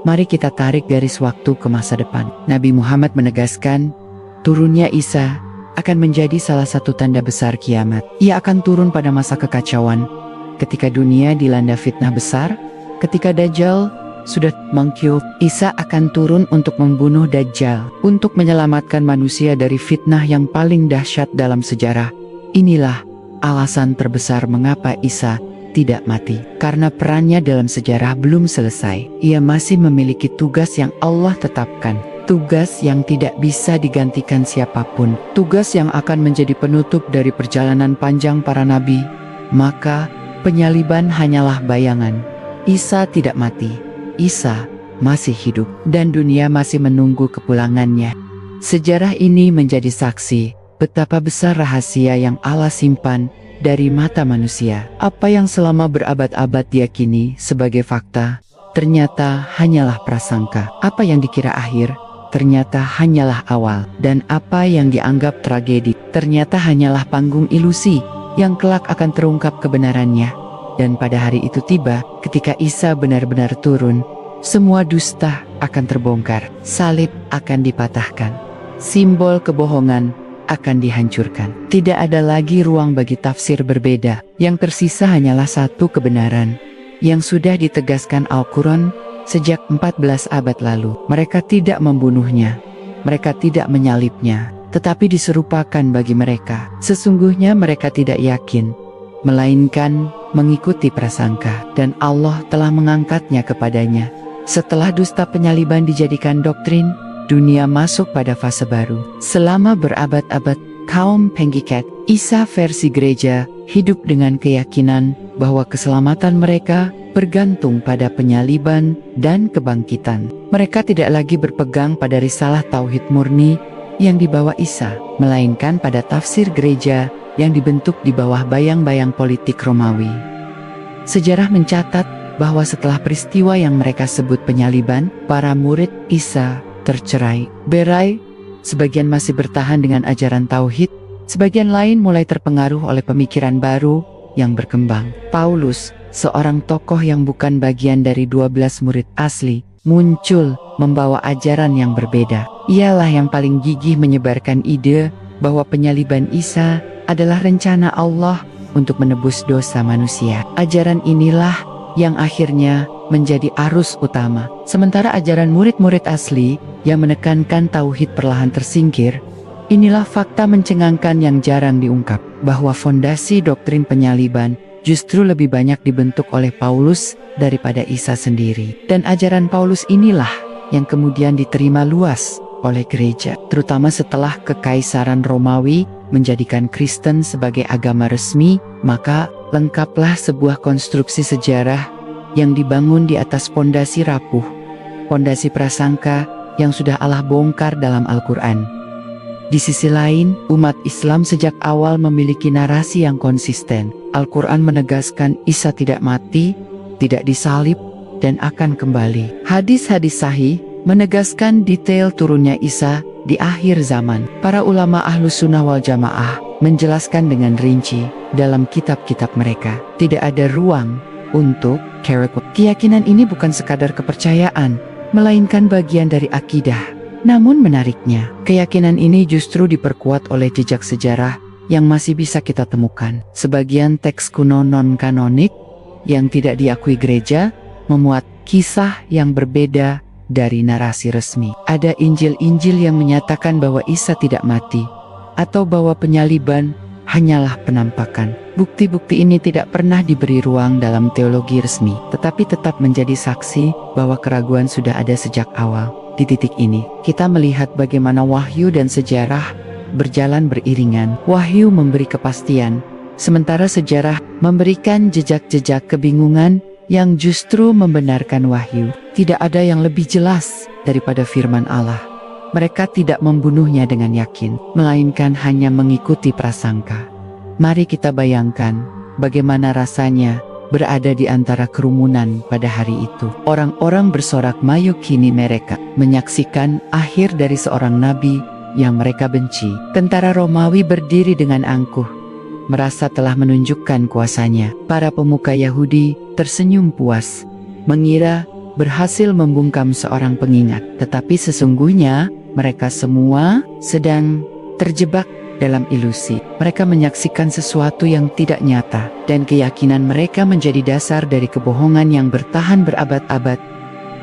A: mari kita tarik garis waktu ke masa depan. Nabi Muhammad menegaskan, turunnya Isa akan menjadi salah satu tanda besar kiamat. Ia akan turun pada masa kekacauan, ketika dunia dilanda fitnah besar, ketika Dajjal sudah mangkil. Isa akan turun untuk membunuh Dajjal, untuk menyelamatkan manusia dari fitnah yang paling dahsyat dalam sejarah. Inilah alasan terbesar mengapa Isa tidak mati, karena perannya dalam sejarah belum selesai. Ia masih memiliki tugas yang Allah tetapkan, tugas yang tidak bisa digantikan siapapun, tugas yang akan menjadi penutup dari perjalanan panjang para nabi. Maka penyaliban hanyalah bayangan. Isa tidak mati, Isa masih hidup, dan dunia masih menunggu kepulangannya. Sejarah ini menjadi saksi betapa besar rahasia yang Allah simpan dari mata manusia. Apa yang selama berabad-abad diyakini sebagai fakta, ternyata hanyalah prasangka. Apa yang dikira akhir, ternyata hanyalah awal, dan apa yang dianggap tragedi ternyata hanyalah panggung ilusi yang kelak akan terungkap kebenarannya. Dan pada hari itu tiba, ketika Isa benar-benar turun, semua dusta akan terbongkar, salib akan dipatahkan, simbol kebohongan akan dihancurkan. Tidak ada lagi ruang bagi tafsir berbeda, yang tersisa hanyalah satu kebenaran yang sudah ditegaskan Al-Quran sejak 14 abad lalu. Mereka tidak membunuhnya, mereka tidak menyalibnya, tetapi diserupakan bagi mereka. Sesungguhnya mereka tidak yakin, melainkan mengikuti prasangka, dan Allah telah mengangkatnya kepadanya. Setelah dusta penyaliban dijadikan doktrin, dunia masuk pada fase baru. Selama berabad-abad, kaum penggiat Isa versi gereja hidup dengan keyakinan bahwa keselamatan mereka bergantung pada penyaliban dan kebangkitan. Mereka tidak lagi berpegang pada risalah tauhid murni yang dibawa Isa, melainkan pada tafsir gereja yang dibentuk di bawah bayang-bayang politik Romawi. Sejarah mencatat bahwa setelah peristiwa yang mereka sebut penyaliban, para murid Isa tercerai berai. Sebagian masih bertahan dengan ajaran tauhid, sebagian lain mulai terpengaruh oleh pemikiran baru yang berkembang. Paulus, seorang tokoh yang bukan bagian dari 12 murid asli, muncul membawa ajaran yang berbeda. Ialah yang paling gigih menyebarkan ide bahwa penyaliban Isa adalah rencana Allah untuk menebus dosa manusia. Ajaran inilah yang akhirnya menjadi arus utama. Sementara ajaran murid-murid asli yang menekankan tauhid perlahan tersingkir, inilah fakta mencengangkan yang jarang diungkap, bahwa fondasi doktrin penyaliban justru lebih banyak dibentuk oleh Paulus daripada Isa sendiri. Dan ajaran Paulus inilah yang kemudian diterima luas oleh gereja, terutama setelah Kekaisaran Romawi menjadikan Kristen sebagai agama resmi. Maka lengkaplah sebuah konstruksi sejarah yang dibangun di atas pondasi rapuh, pondasi prasangka yang sudah Allah bongkar dalam Al-Quran. Di sisi lain, umat Islam sejak awal memiliki narasi yang konsisten. Al-Quran menegaskan Isa tidak mati, tidak disalib, dan akan kembali. Hadis-hadis sahih menegaskan detail turunnya Isa di akhir zaman. Para ulama Ahlus Sunnah wal Jamaah menjelaskan dengan rinci dalam kitab-kitab mereka. Tidak ada ruang untuk keyakinan ini bukan sekadar kepercayaan, melainkan bagian dari akidah. Namun menariknya, keyakinan ini justru diperkuat oleh jejak sejarah yang masih bisa kita temukan. Sebagian teks kuno non-kanonik yang tidak diakui gereja memuat kisah yang berbeda dari narasi resmi. Ada Injil-Injil yang menyatakan bahwa Isa tidak mati, atau bahwa penyaliban hanyalah penampakan. Bukti-bukti ini tidak pernah diberi ruang dalam teologi resmi, tetapi tetap menjadi saksi bahwa keraguan sudah ada sejak awal. Di titik ini, kita melihat bagaimana wahyu dan sejarah berjalan beriringan. Wahyu memberi kepastian, sementara sejarah memberikan jejak-jejak kebingungan yang justru membenarkan wahyu. Tidak ada yang lebih jelas daripada firman Allah. Mereka tidak membunuhnya dengan yakin, melainkan hanya mengikuti prasangka. Mari kita bayangkan bagaimana rasanya berada di antara kerumunan pada hari itu. Orang-orang bersorak mayukini mereka, menyaksikan akhir dari seorang nabi yang mereka benci. Tentara Romawi berdiri dengan angkuh, merasa telah menunjukkan kuasanya. Para pemuka Yahudi tersenyum puas, mengira berhasil membungkam seorang pengingat. Tetapi sesungguhnya mereka semua sedang terjebak dalam ilusi. Mereka menyaksikan sesuatu yang tidak nyata, dan keyakinan mereka menjadi dasar dari kebohongan yang bertahan berabad-abad.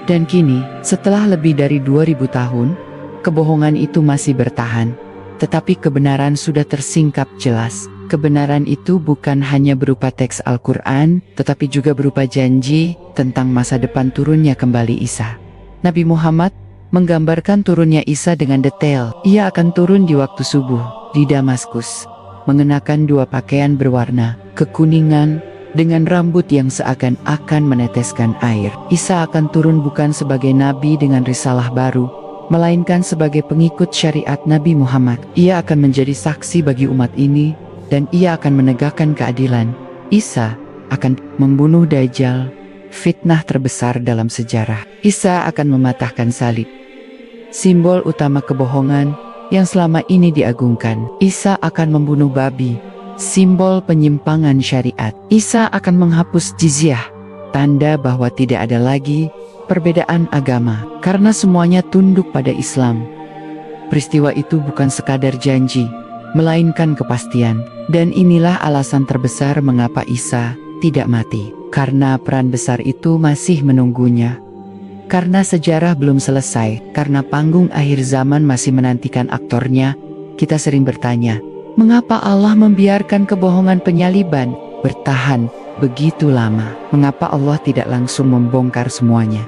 A: Dan kini, setelah lebih dari 2000 tahun, kebohongan itu masih bertahan. Tetapi kebenaran sudah tersingkap jelas. Kebenaran itu bukan hanya berupa teks Al-Quran, tetapi juga berupa janji tentang masa depan turunnya kembali Isa. Nabi Muhammad menggambarkan turunnya Isa dengan detail. Ia akan turun di waktu subuh di Damaskus, mengenakan 2 pakaian berwarna kekuningan dengan rambut yang seakan-akan meneteskan air. Isa akan turun bukan sebagai nabi dengan risalah baru, melainkan sebagai pengikut syariat Nabi Muhammad. Ia akan menjadi saksi bagi umat ini, dan ia akan menegakkan keadilan. Isa akan membunuh Dajjal, fitnah terbesar dalam sejarah. Isa akan mematahkan salib, simbol utama kebohongan yang selama ini diagungkan. Isa akan membunuh babi, simbol penyimpangan syariat. Isa akan menghapus jizyah, tanda bahwa tidak ada lagi perbedaan agama, karena semuanya tunduk pada Islam. Peristiwa itu bukan sekadar janji, melainkan kepastian. Dan inilah alasan terbesar mengapa Isa tidak mati. Karena peran besar itu masih menunggunya. Karena sejarah belum selesai, karena panggung akhir zaman masih menantikan aktornya, kita sering bertanya, mengapa Allah membiarkan kebohongan penyaliban bertahan begitu lama? Mengapa Allah tidak langsung membongkar semuanya?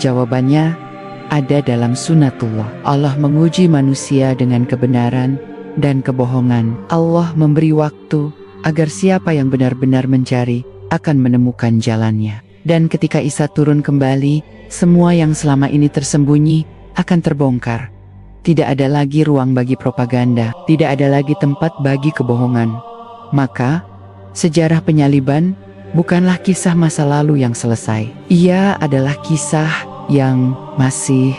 A: Jawabannya ada dalam sunatullah. Allah menguji manusia dengan kebenaran dan kebohongan. Allah memberi waktu agar siapa yang benar-benar mencari akan menemukan jalannya. Dan ketika Isa turun kembali, semua yang selama ini tersembunyi akan terbongkar. Tidak ada lagi ruang bagi propaganda, tidak ada lagi tempat bagi kebohongan. Maka, sejarah penyaliban bukanlah kisah masa lalu yang selesai. Ia adalah kisah yang masih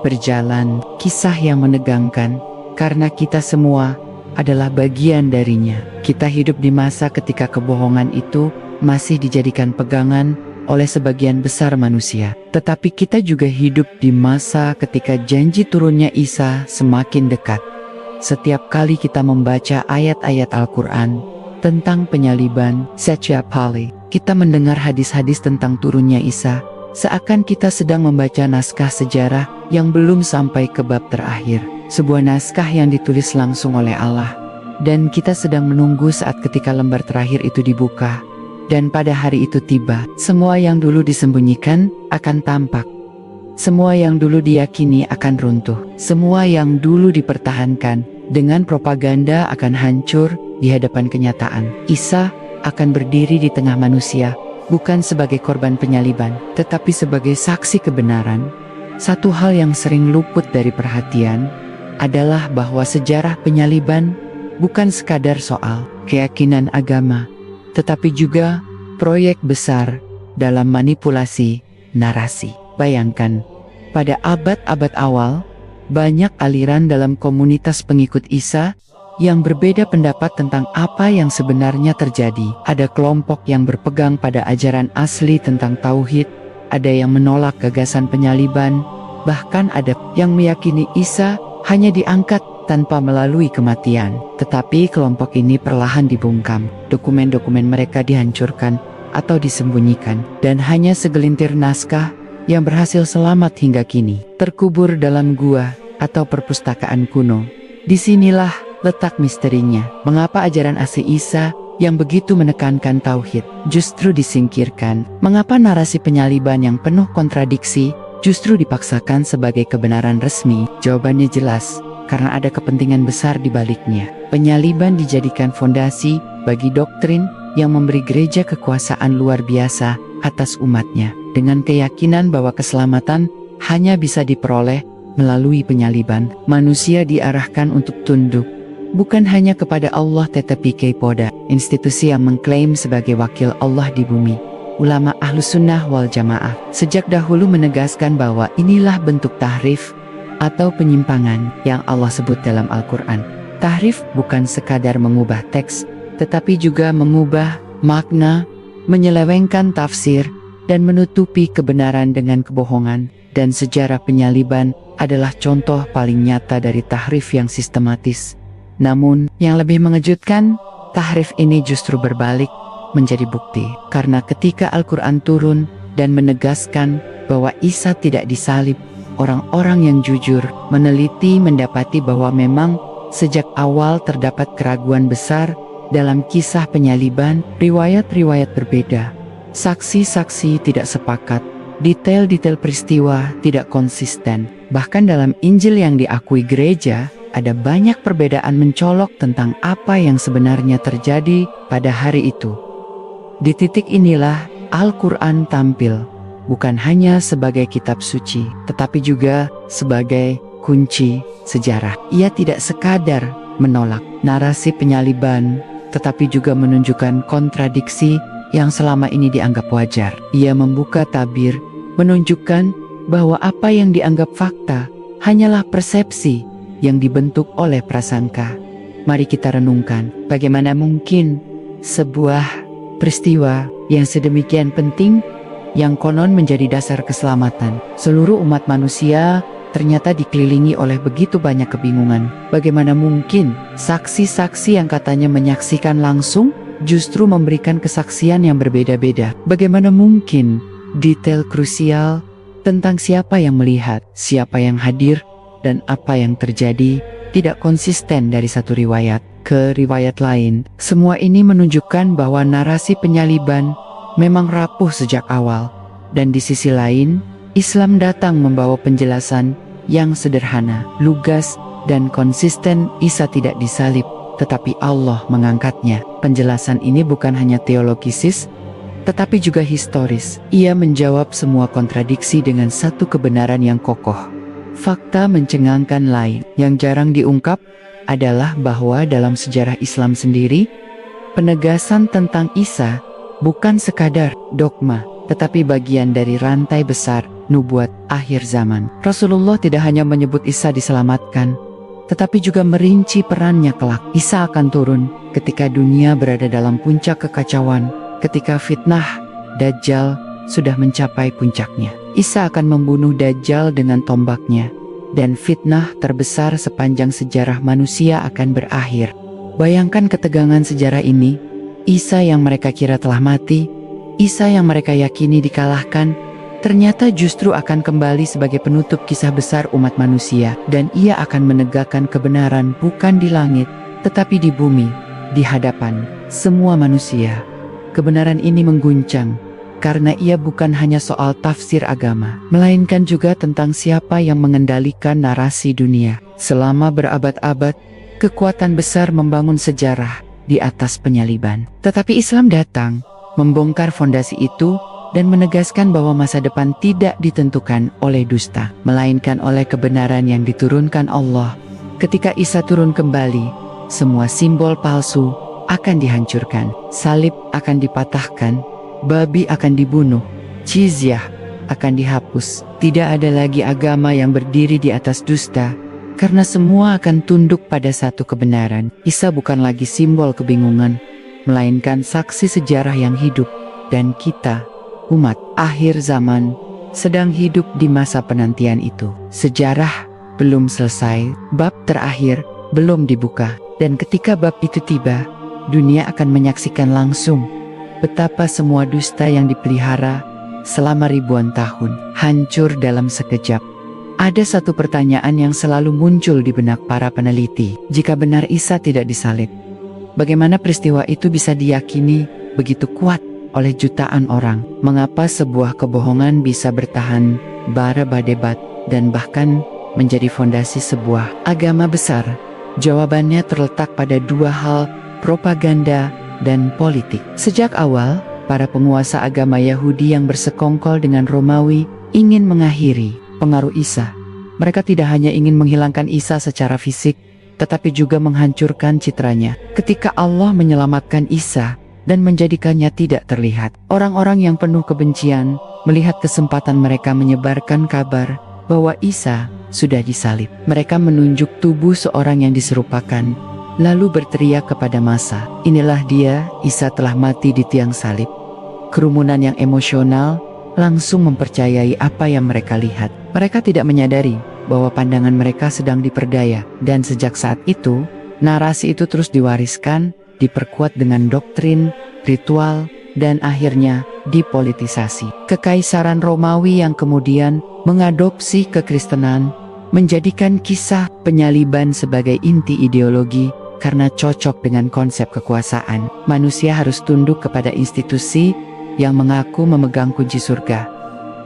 A: berjalan, kisah yang menegangkan, karena kita semua adalah bagian darinya. Kita hidup di masa ketika kebohongan itu masih dijadikan pegangan oleh sebagian besar manusia. Tetapi kita juga hidup di masa ketika janji turunnya Isa semakin dekat. Setiap kali kita membaca ayat-ayat Al-Quran tentang penyaliban, setiap kali kita mendengar hadis-hadis tentang turunnya Isa, seakan kita sedang membaca naskah sejarah yang belum sampai ke bab terakhir. Sebuah naskah yang ditulis langsung oleh Allah. Dan kita sedang menunggu saat ketika lembar terakhir itu dibuka. Dan pada hari itu tiba, semua yang dulu disembunyikan akan tampak. Semua yang dulu diyakini akan runtuh. Semua yang dulu dipertahankan dengan propaganda akan hancur di hadapan kenyataan. Isa akan berdiri di tengah manusia, bukan sebagai korban penyaliban, tetapi sebagai saksi kebenaran. Satu hal yang sering luput dari perhatian adalah bahwa sejarah penyaliban bukan sekadar soal keyakinan agama, tetapi juga proyek besar dalam manipulasi narasi. Bayangkan, pada abad-abad awal, banyak aliran dalam komunitas pengikut Isa yang berbeda pendapat tentang apa yang sebenarnya terjadi. Ada kelompok yang berpegang pada ajaran asli tentang tauhid, ada yang menolak gagasan penyaliban, bahkan ada yang meyakini Isa hanya diangkat tanpa melalui kematian. Tetapi kelompok ini perlahan dibungkam, dokumen-dokumen mereka dihancurkan atau disembunyikan, dan hanya segelintir naskah yang berhasil selamat hingga kini, terkubur dalam gua atau perpustakaan kuno. Disinilah letak misterinya, mengapa ajaran asli Isa yang begitu menekankan tauhid justru disingkirkan, mengapa narasi penyaliban yang penuh kontradiksi justru dipaksakan sebagai kebenaran resmi. Jawabannya jelas, karena ada kepentingan besar di baliknya. Penyaliban dijadikan fondasi bagi doktrin yang memberi gereja kekuasaan luar biasa atas umatnya, dengan keyakinan bahwa keselamatan hanya bisa diperoleh melalui penyaliban. Manusia diarahkan untuk tunduk, bukan hanya kepada Allah tetapi kepada institusi yang mengklaim sebagai wakil Allah di bumi. Ulama Ahlus Sunnah wal Jamaah sejak dahulu menegaskan bahwa inilah bentuk tahrif atau penyimpangan yang Allah sebut dalam Al-Quran. Tahrif bukan sekadar mengubah teks, tetapi juga mengubah makna, menyelewengkan tafsir, dan menutupi kebenaran dengan kebohongan. Dan sejarah penyaliban adalah contoh paling nyata dari tahrif yang sistematis. Namun, yang lebih mengejutkan, tahrif ini justru berbalik menjadi bukti. Karena ketika Al-Quran turun dan menegaskan bahwa Isa tidak disalib, orang-orang yang jujur meneliti mendapati bahwa memang sejak awal terdapat keraguan besar dalam kisah penyaliban. Riwayat-riwayat berbeda, saksi-saksi tidak sepakat, detail-detail peristiwa tidak konsisten. Bahkan dalam Injil yang diakui gereja, ada banyak perbedaan mencolok tentang apa yang sebenarnya terjadi pada hari itu. Di titik inilah Al-Quran tampil, bukan hanya sebagai kitab suci, tetapi juga sebagai kunci sejarah. Ia tidak sekadar menolak narasi penyaliban, tetapi juga menunjukkan kontradiksi yang selama ini dianggap wajar. Ia membuka tabir, menunjukkan bahwa apa yang dianggap fakta hanyalah persepsi yang dibentuk oleh prasangka. Mari kita renungkan, bagaimana mungkin sebuah peristiwa yang sedemikian penting, yang konon menjadi dasar keselamatan seluruh umat manusia, ternyata dikelilingi oleh begitu banyak kebingungan. Bagaimana mungkin saksi-saksi yang katanya menyaksikan langsung justru memberikan kesaksian yang berbeda-beda? Bagaimana mungkin detail krusial tentang siapa yang melihat, siapa yang hadir, dan apa yang terjadi tidak konsisten dari satu riwayat ke riwayat lain? Semua ini menunjukkan bahwa narasi penyaliban memang rapuh sejak awal. Dan di sisi lain, Islam datang membawa penjelasan yang sederhana, lugas, dan konsisten. Isa tidak disalib, tetapi Allah mengangkatnya. Penjelasan ini bukan hanya teologisis, tetapi juga historis. Ia menjawab semua kontradiksi dengan satu kebenaran yang kokoh. Fakta mencengangkan lain yang jarang diungkap adalah bahwa dalam sejarah Islam sendiri, penegasan tentang Isa bukan sekadar dogma, tetapi bagian dari rantai besar nubuat akhir zaman. Rasulullah tidak hanya menyebut Isa diselamatkan, tetapi juga merinci perannya kelak. Isa akan turun ketika dunia berada dalam puncak kekacauan, ketika fitnah Dajjal sudah mencapai puncaknya. Isa akan membunuh Dajjal dengan tombaknya, dan fitnah terbesar sepanjang sejarah manusia akan berakhir. Bayangkan ketegangan sejarah ini. Isa yang mereka kira telah mati, Isa yang mereka yakini dikalahkan, ternyata justru akan kembali sebagai penutup kisah besar umat manusia. Dan ia akan menegakkan kebenaran bukan di langit, tetapi di bumi, di hadapan semua manusia. Kebenaran ini mengguncang, karena ia bukan hanya soal tafsir agama, melainkan juga tentang siapa yang mengendalikan narasi dunia. Selama berabad-abad, kekuatan besar membangun sejarah di atas penyaliban. Tetapi Islam datang, membongkar fondasi itu, dan menegaskan bahwa masa depan tidak ditentukan oleh dusta, melainkan oleh kebenaran yang diturunkan Allah. Ketika Isa turun kembali, semua simbol palsu akan dihancurkan, salib akan dipatahkan, babi akan dibunuh, jizyah akan dihapus. Tidak ada lagi agama yang berdiri di atas dusta, karena semua akan tunduk pada satu kebenaran. Isa bukan lagi simbol kebingungan, melainkan saksi sejarah yang hidup. Dan kita, umat akhir zaman, sedang hidup di masa penantian itu. Sejarah belum selesai, bab terakhir belum dibuka. Dan ketika bab itu tiba, dunia akan menyaksikan langsung betapa semua dusta yang dipelihara selama ribuan tahun hancur dalam sekejap. Ada satu pertanyaan yang selalu muncul di benak para peneliti. Jika benar Isa tidak disalib, bagaimana peristiwa itu bisa diyakini begitu kuat oleh jutaan orang? Mengapa sebuah kebohongan bisa bertahan berabad-abad dan bahkan menjadi fondasi sebuah agama besar? Jawabannya terletak pada dua hal, propaganda dan politik. Sejak awal, para penguasa agama Yahudi yang bersekongkol dengan Romawi ingin mengakhiri pengaruh Isa. Mereka tidak hanya ingin menghilangkan Isa secara fisik, tetapi juga menghancurkan citranya. Ketika Allah menyelamatkan Isa dan menjadikannya tidak terlihat, orang-orang yang penuh kebencian melihat kesempatan mereka menyebarkan kabar bahwa Isa sudah disalib. Mereka menunjuk tubuh seorang yang diserupakan, lalu berteriak kepada massa, "Inilah dia, Isa telah mati di tiang salib." Kerumunan yang emosional langsung mempercayai apa yang mereka lihat. Mereka tidak menyadari bahwa pandangan mereka sedang diperdaya. Dan sejak saat itu, narasi itu terus diwariskan, diperkuat dengan doktrin, ritual, dan akhirnya dipolitisasi. Kekaisaran Romawi yang kemudian mengadopsi kekristenan menjadikan kisah penyaliban sebagai inti ideologi. Karena cocok dengan konsep kekuasaan, manusia harus tunduk kepada institusi yang mengaku memegang kunci surga.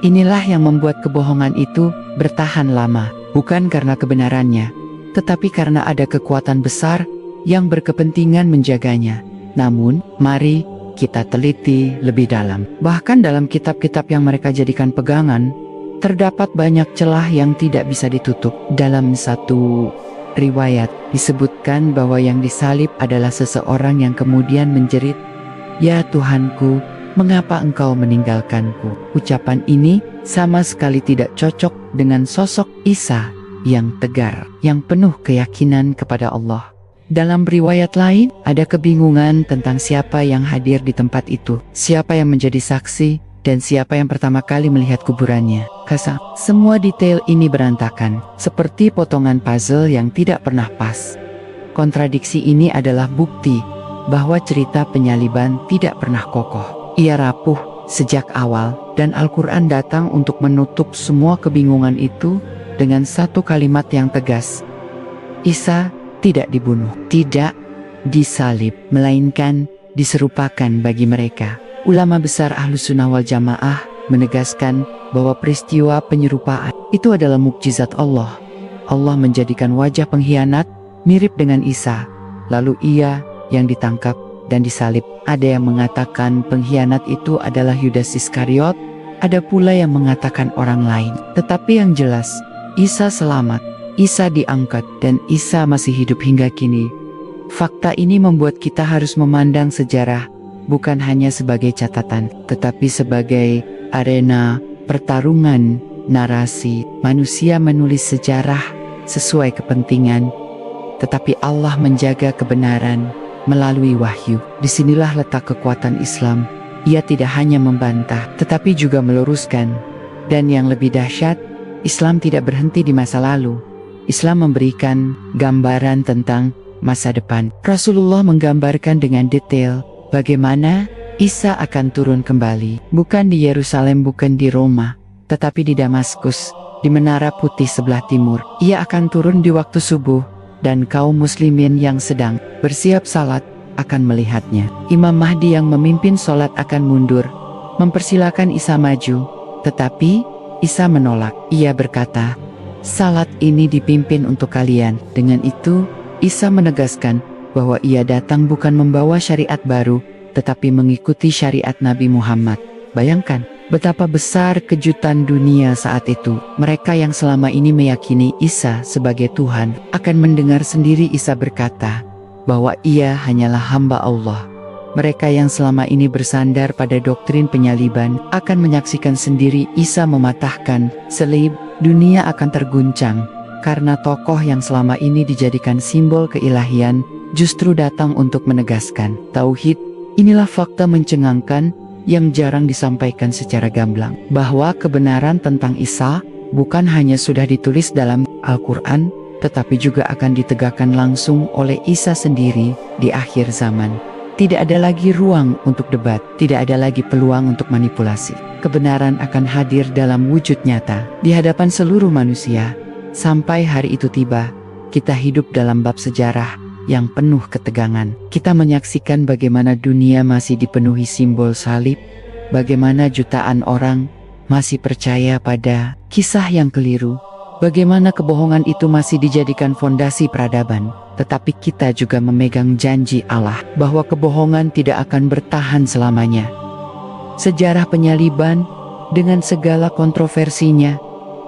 A: Inilah yang membuat kebohongan itu bertahan lama, bukan karena kebenarannya, tetapi karena ada kekuatan besar yang berkepentingan menjaganya. Namun, mari kita teliti lebih dalam. Bahkan dalam kitab-kitab yang mereka jadikan pegangan, terdapat banyak celah yang tidak bisa ditutup. Dalam satu riwayat disebutkan bahwa yang disalib adalah seseorang yang kemudian menjerit, "Ya Tuhanku, mengapa engkau meninggalkanku?" Ucapan ini sama sekali tidak cocok dengan sosok Isa yang tegar, yang penuh keyakinan kepada Allah. Dalam riwayat lain, ada kebingungan tentang siapa yang hadir di tempat itu, siapa yang menjadi saksi, dan siapa yang pertama kali melihat kuburannya. Semua detail ini berantakan, seperti potongan puzzle yang tidak pernah pas. Kontradiksi ini adalah bukti bahwa cerita penyaliban tidak pernah kokoh. Ia rapuh sejak awal, dan Al-Quran datang untuk menutup semua kebingungan itu dengan satu kalimat yang tegas. Isa tidak dibunuh, tidak disalib, melainkan diserupakan bagi mereka. Ulama besar Ahlussunnah wal Jamaah menegaskan bahwa peristiwa penyerupaan itu adalah mukjizat Allah. Allah menjadikan wajah pengkhianat mirip dengan Isa, lalu ia yang ditangkap dan disalib. Ada yang mengatakan pengkhianat itu adalah Yudas Iskariot, ada pula yang mengatakan orang lain. Tetapi yang jelas, Isa selamat, Isa diangkat, dan Isa masih hidup hingga kini. Fakta ini membuat kita harus memandang sejarah bukan hanya sebagai catatan, tetapi sebagai arena pertarungan narasi. Manusia menulis sejarah sesuai kepentingan, tetapi Allah menjaga kebenaran melalui wahyu. Disinilah letak kekuatan Islam. Ia tidak hanya membantah, tetapi juga meluruskan. Dan yang lebih dahsyat, Islam tidak berhenti di masa lalu. Islam memberikan gambaran tentang masa depan. Rasulullah menggambarkan dengan detail bagaimana Isa akan turun kembali, bukan di Yerusalem, bukan di Roma, tetapi di Damaskus, di Menara Putih sebelah timur. Ia akan turun di waktu subuh, dan kaum muslimin yang sedang bersiap salat akan melihatnya. Imam Mahdi yang memimpin salat akan mundur, mempersilakan Isa maju, tetapi Isa menolak. Ia berkata, "Salat ini dipimpin untuk kalian." Dengan itu, Isa menegaskan bahwa ia datang bukan membawa syariat baru, tetapi mengikuti syariat Nabi Muhammad. Bayangkan betapa besar kejutan dunia saat itu. Mereka yang selama ini meyakini Isa sebagai Tuhan akan mendengar sendiri Isa berkata bahwa ia hanyalah hamba Allah. Mereka yang selama ini bersandar pada doktrin penyaliban akan menyaksikan sendiri Isa mematahkan salib. Dunia akan terguncang karena tokoh yang selama ini dijadikan simbol keilahian justru datang untuk menegaskan tauhid. Inilah fakta mencengangkan yang jarang disampaikan secara gamblang, bahwa kebenaran tentang Isa bukan hanya sudah ditulis dalam Al-Quran, tetapi juga akan ditegakkan langsung oleh Isa sendiri di akhir zaman. Tidak ada lagi ruang untuk debat, tidak ada lagi peluang untuk manipulasi. Kebenaran akan hadir dalam wujud nyata di hadapan seluruh manusia. Sampai hari itu tiba, kita hidup dalam bab sejarah yang penuh ketegangan. Kita menyaksikan bagaimana dunia masih dipenuhi simbol salib, bagaimana jutaan orang masih percaya pada kisah yang keliru, bagaimana kebohongan itu masih dijadikan fondasi peradaban. Tetapi kita juga memegang janji Allah bahwa kebohongan tidak akan bertahan selamanya. Sejarah penyaliban dengan segala kontroversinya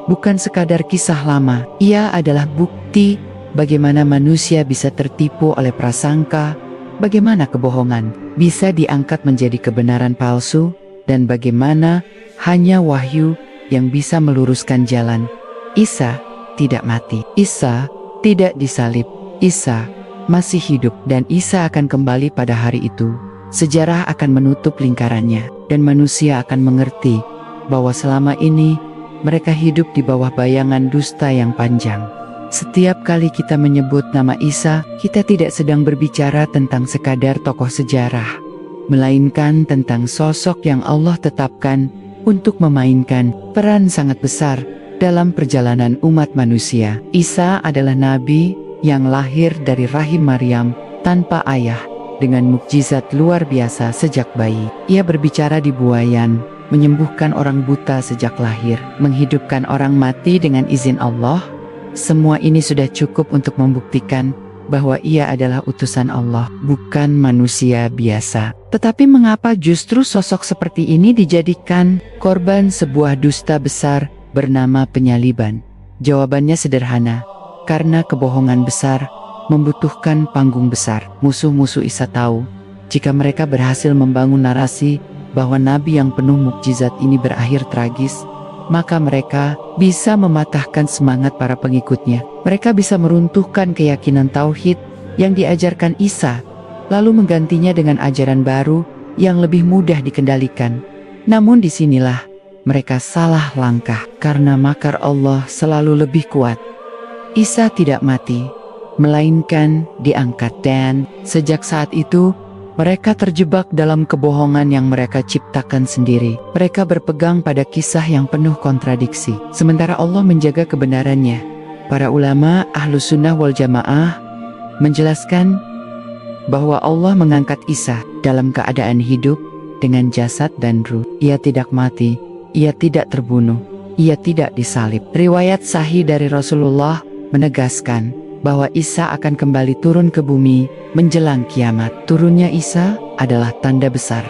A: bukan sekadar kisah lama, ia adalah bukti bagaimana manusia bisa tertipu oleh prasangka, bagaimana kebohongan bisa diangkat menjadi kebenaran palsu, dan bagaimana hanya wahyu yang bisa meluruskan jalan. Isa tidak mati, Isa tidak disalib, Isa masih hidup, dan Isa akan kembali pada hari itu. Sejarah akan menutup lingkarannya, dan manusia akan mengerti bahwa selama ini mereka hidup di bawah bayangan dusta yang panjang. Setiap kali kita menyebut nama Isa, kita tidak sedang berbicara tentang sekadar tokoh sejarah, melainkan tentang sosok yang Allah tetapkan untuk memainkan peran sangat besar dalam perjalanan umat manusia. Isa adalah nabi yang lahir dari rahim Maryam tanpa ayah, dengan mukjizat luar biasa sejak bayi. Ia berbicara di buayan, menyembuhkan orang buta sejak lahir, menghidupkan orang mati dengan izin Allah. Semua ini sudah cukup untuk membuktikan bahwa ia adalah utusan Allah, bukan manusia biasa. Tetapi mengapa justru sosok seperti ini dijadikan korban sebuah dusta besar bernama penyaliban? Jawabannya sederhana, karena kebohongan besar membutuhkan panggung besar. Musuh-musuh Isa tahu, jika mereka berhasil membangun narasi bahwa nabi yang penuh mukjizat ini berakhir tragis, maka mereka bisa mematahkan semangat para pengikutnya. Mereka bisa meruntuhkan keyakinan tauhid yang diajarkan Isa, lalu menggantinya dengan ajaran baru yang lebih mudah dikendalikan. Namun disinilah mereka salah langkah, karena makar Allah selalu lebih kuat. Isa tidak mati, melainkan diangkat, dan sejak saat itu mereka terjebak dalam kebohongan yang mereka ciptakan sendiri. Mereka berpegang pada kisah yang penuh kontradiksi, sementara Allah menjaga kebenarannya. Para ulama Ahlus Sunnah wal Jamaah menjelaskan bahwa Allah mengangkat Isa dalam keadaan hidup dengan jasad dan ruh. Ia tidak mati, ia tidak terbunuh, ia tidak disalib. Riwayat sahih dari Rasulullah menegaskan bahwa Isa akan kembali turun ke bumi menjelang kiamat. Turunnya Isa adalah tanda besar,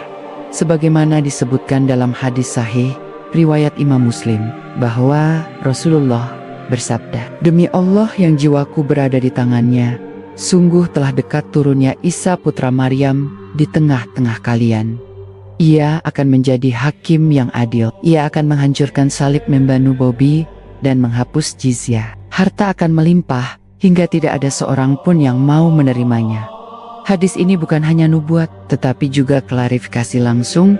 A: sebagaimana disebutkan dalam hadis sahih riwayat Imam Muslim, bahwa Rasulullah bersabda, "Demi Allah yang jiwaku berada di tangannya, sungguh telah dekat turunnya Isa putra Maryam di tengah-tengah kalian. Ia akan menjadi hakim yang adil. Ia akan menghancurkan salib Membanu Bobi dan menghapus jizyah. Harta akan melimpah hingga tidak ada seorang pun yang mau menerimanya." Hadis ini bukan hanya nubuat, tetapi juga klarifikasi langsung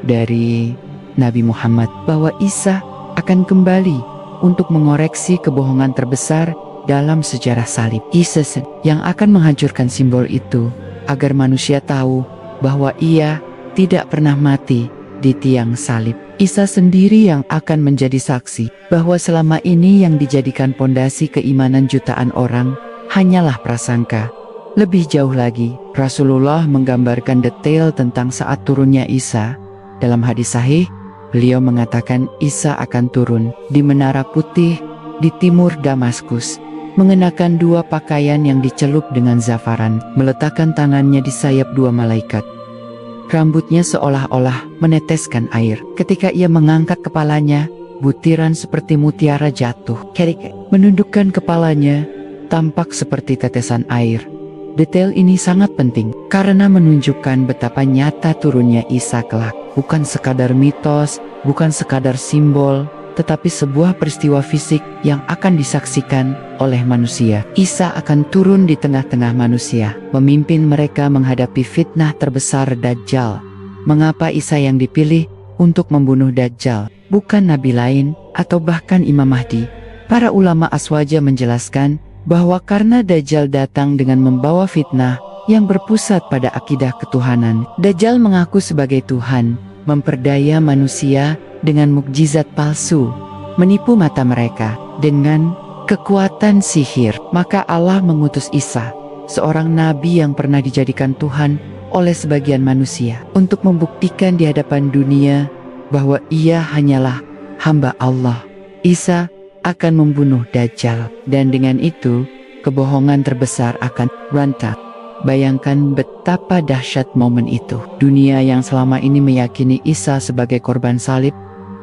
A: dari Nabi Muhammad bahwa Isa akan kembali untuk mengoreksi kebohongan terbesar dalam sejarah salib. Isa yang akan menghancurkan simbol itu agar manusia tahu bahwa ia tidak pernah mati di tiang salib. Isa sendiri yang akan menjadi saksi bahwa selama ini yang dijadikan pondasi keimanan jutaan orang hanyalah prasangka. Lebih jauh lagi, Rasulullah menggambarkan detail tentang saat turunnya Isa. Dalam hadis sahih, beliau mengatakan Isa akan turun di Menara Putih di timur Damaskus, mengenakan dua pakaian yang dicelup dengan zafaran, meletakkan tangannya di sayap dua malaikat. Rambutnya seolah-olah meneteskan air. Ketika ia mengangkat kepalanya, butiran seperti mutiara jatuh. Menundukkan kepalanya, tampak seperti tetesan air. Detail ini sangat penting karena menunjukkan betapa nyata turunnya Isa kelak. Bukan sekadar mitos, bukan sekadar simbol, tetapi sebuah peristiwa fisik yang akan disaksikan oleh manusia. Isa akan turun di tengah-tengah manusia, memimpin mereka menghadapi fitnah terbesar Dajjal. Mengapa Isa yang dipilih untuk membunuh Dajjal, bukan nabi lain atau bahkan Imam Mahdi? Para ulama Aswaja menjelaskan bahwa karena Dajjal datang dengan membawa fitnah yang berpusat pada akidah ketuhanan. Dajjal mengaku sebagai Tuhan, memperdaya manusia dengan mukjizat palsu, menipu mata mereka dengan kekuatan sihir. Maka Allah mengutus Isa, seorang nabi yang pernah dijadikan Tuhan oleh sebagian manusia, untuk membuktikan di hadapan dunia bahwa ia hanyalah hamba Allah. Isa akan membunuh Dajjal, dan dengan itu kebohongan terbesar akan runtuh. Bayangkan betapa dahsyat momen itu. Dunia yang selama ini meyakini Isa sebagai korban salib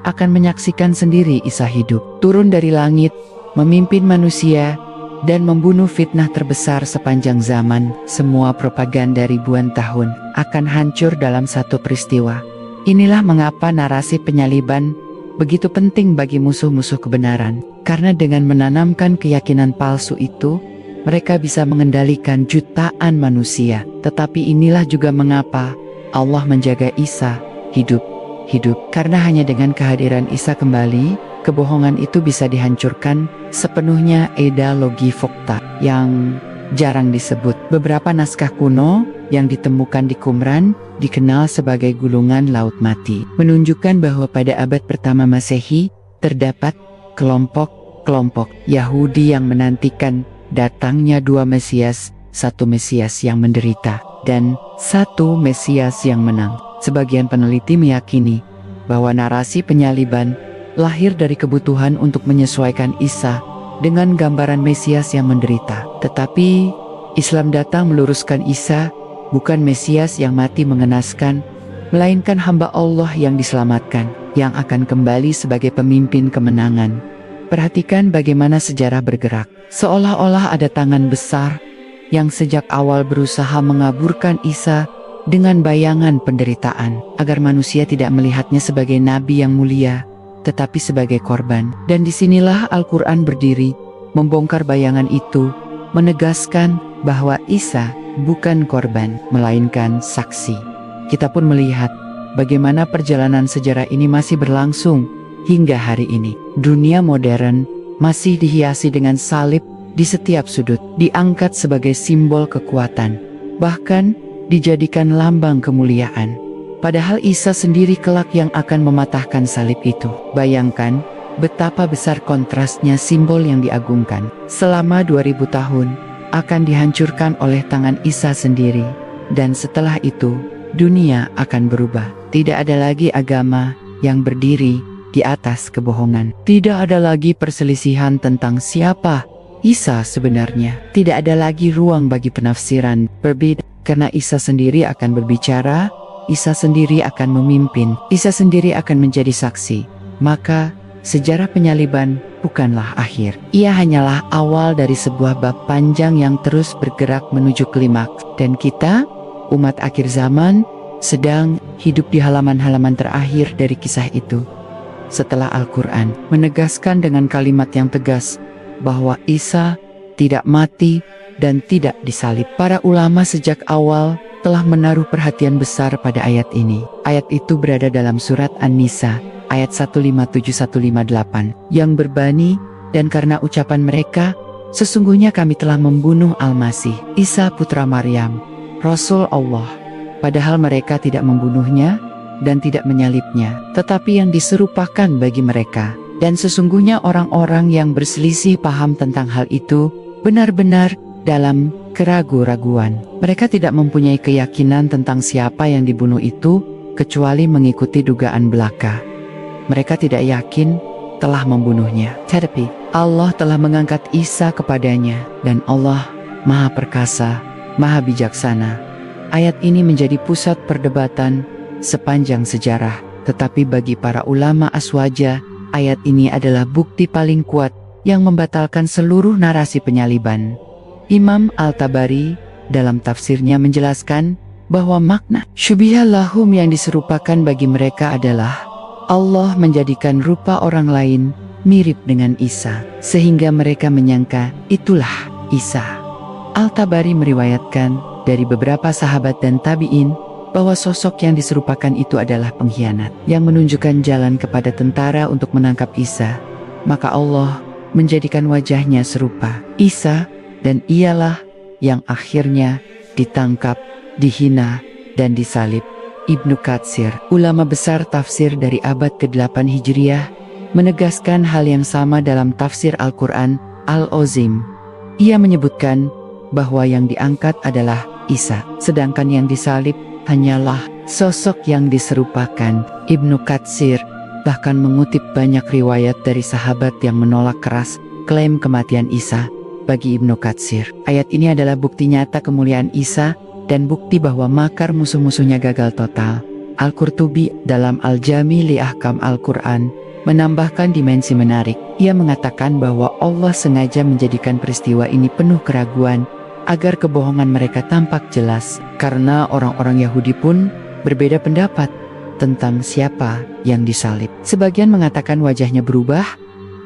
A: akan menyaksikan sendiri Isa hidup, turun dari langit, memimpin manusia, dan membunuh fitnah terbesar sepanjang zaman. Semua propaganda ribuan tahun akan hancur dalam satu peristiwa. Inilah mengapa narasi penyaliban begitu penting bagi musuh-musuh kebenaran, karena dengan menanamkan keyakinan palsu itu, mereka bisa mengendalikan jutaan manusia. Tetapi inilah juga mengapa Allah menjaga Isa hidup, karena hanya dengan kehadiran Isa kembali, kebohongan itu bisa dihancurkan sepenuhnya. Eda logi fakta yang jarang disebut. Beberapa naskah kuno yang ditemukan di Qumran dikenal sebagai gulungan laut mati, menunjukkan bahwa pada abad pertama Masehi terdapat kelompok-kelompok Yahudi yang menantikan datangnya dua Mesias, satu Mesias yang menderita dan satu Mesias yang menang. Sebagian peneliti meyakini bahwa narasi penyaliban lahir dari kebutuhan untuk menyesuaikan Isa dengan gambaran Mesias yang menderita. Tetapi Islam datang meluruskan Isa bukan Mesias yang mati mengenaskan, melainkan hamba Allah yang diselamatkan, yang akan kembali sebagai pemimpin kemenangan. Perhatikan bagaimana sejarah bergerak, seolah-olah ada tangan besar yang sejak awal berusaha mengaburkan Isa dengan bayangan penderitaan, agar manusia tidak melihatnya sebagai nabi yang mulia, tetapi sebagai korban. Dan disinilah Al-Quran berdiri, membongkar bayangan itu, menegaskan bahwa Isa bukan korban, melainkan saksi. Kita pun melihat bagaimana perjalanan sejarah ini masih berlangsung hingga hari ini. Dunia modern masih dihiasi dengan salib di setiap sudut, diangkat sebagai simbol kekuatan, bahkan dijadikan lambang kemuliaan. Padahal Isa sendiri kelak yang akan mematahkan salib itu. Bayangkan betapa besar kontrasnya simbol yang diagungkan selama 2000 tahun akan dihancurkan oleh tangan Isa sendiri. Dan setelah itu, dunia akan berubah. Tidak ada lagi agama yang berdiri di atas kebohongan. Tidak ada lagi perselisihan tentang siapa Isa sebenarnya. Tidak ada lagi ruang bagi penafsiran berbeda, karena Isa sendiri akan berbicara, Isa sendiri akan memimpin, Isa sendiri akan menjadi saksi. Maka sejarah penyaliban bukanlah akhir. Ia hanyalah awal dari sebuah bab panjang yang terus bergerak menuju klimaks. Dan kita, umat akhir zaman, sedang hidup di halaman-halaman terakhir dari kisah itu. Setelah Al-Quran menegaskan dengan kalimat yang tegas bahwa Isa tidak mati dan tidak disalib. Para ulama sejak awal telah menaruh perhatian besar pada ayat ini. Ayat itu berada dalam surat An-Nisa ayat 157-158 yang berbani, dan karena ucapan mereka, sesungguhnya kami telah membunuh Al-Masih, Isa putra Maryam, Rasul Allah. Padahal mereka tidak membunuhnya dan tidak menyalibnya, tetapi yang diserupakan bagi mereka. Dan sesungguhnya orang-orang yang berselisih paham tentang hal itu benar-benar dalam keraguan-raguan. Mereka tidak mempunyai keyakinan tentang siapa yang dibunuh itu, kecuali mengikuti dugaan belaka. Mereka tidak yakin telah membunuhnya. Tetapi Allah telah mengangkat Isa kepadanya, dan Allah Maha Perkasa, Maha Bijaksana. Ayat ini menjadi pusat perdebatan sepanjang sejarah. Tetapi bagi para ulama aswaja, ayat ini adalah bukti paling kuat yang membatalkan seluruh narasi penyaliban. Imam Al-Tabari dalam tafsirnya menjelaskan bahwa makna syubihah lahum yang diserupakan bagi mereka adalah Allah menjadikan rupa orang lain mirip dengan Isa, sehingga mereka menyangka itulah Isa. Al-Tabari meriwayatkan dari beberapa sahabat dan tabi'in bahwa sosok yang diserupakan itu adalah pengkhianat yang menunjukkan jalan kepada tentara untuk menangkap Isa. Maka Allah menjadikan wajahnya serupa Isa, dan ialah yang akhirnya ditangkap, dihina, dan disalib. Ibnu Katsir, ulama besar tafsir dari abad ke-8 Hijriah, menegaskan hal yang sama dalam tafsir Al-Quran Al-Ozim. Ia menyebutkan bahwa yang diangkat adalah Isa, sedangkan yang disalib hanyalah sosok yang diserupakan. Ibnu Katsir bahkan mengutip banyak riwayat dari sahabat yang menolak keras klaim kematian Isa. Bagi Ibnu Katsir, ayat ini adalah bukti nyata kemuliaan Isa dan bukti bahwa makar musuh-musuhnya gagal total. Al-Qurtubi dalam Al-Jami li Ahkam Al-Quran menambahkan dimensi menarik. Ia mengatakan bahwa Allah sengaja menjadikan peristiwa ini penuh keraguan agar kebohongan mereka tampak jelas, karena orang-orang Yahudi pun berbeda pendapat tentang siapa yang disalib. Sebagian mengatakan wajahnya berubah,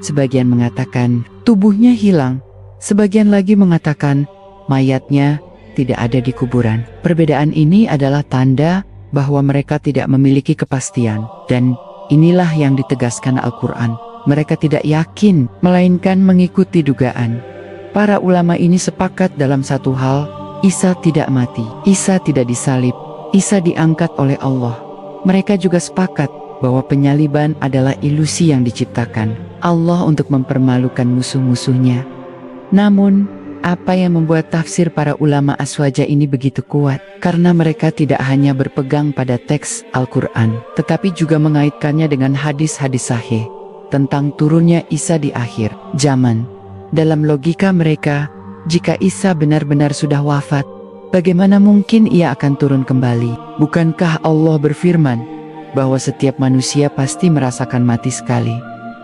A: sebagian mengatakan tubuhnya hilang, sebagian lagi mengatakan mayatnya tidak ada di kuburan. Perbedaan ini adalah tanda bahwa mereka tidak memiliki kepastian, dan inilah yang ditegaskan Al-Quran. Mereka tidak yakin, melainkan mengikuti dugaan. Para ulama ini sepakat dalam satu hal, Isa tidak mati, Isa tidak disalib, Isa diangkat oleh Allah. Mereka juga sepakat bahwa penyaliban adalah ilusi yang diciptakan Allah untuk mempermalukan musuh-musuhnya. Namun, apa yang membuat tafsir para ulama aswaja ini begitu kuat? Karena mereka tidak hanya berpegang pada teks Al-Quran, tetapi juga mengaitkannya dengan hadis-hadis sahih tentang turunnya Isa di akhir zaman. Dalam logika mereka, jika Isa benar-benar sudah wafat, bagaimana mungkin ia akan turun kembali? Bukankah Allah berfirman bahwa setiap manusia pasti merasakan mati sekali?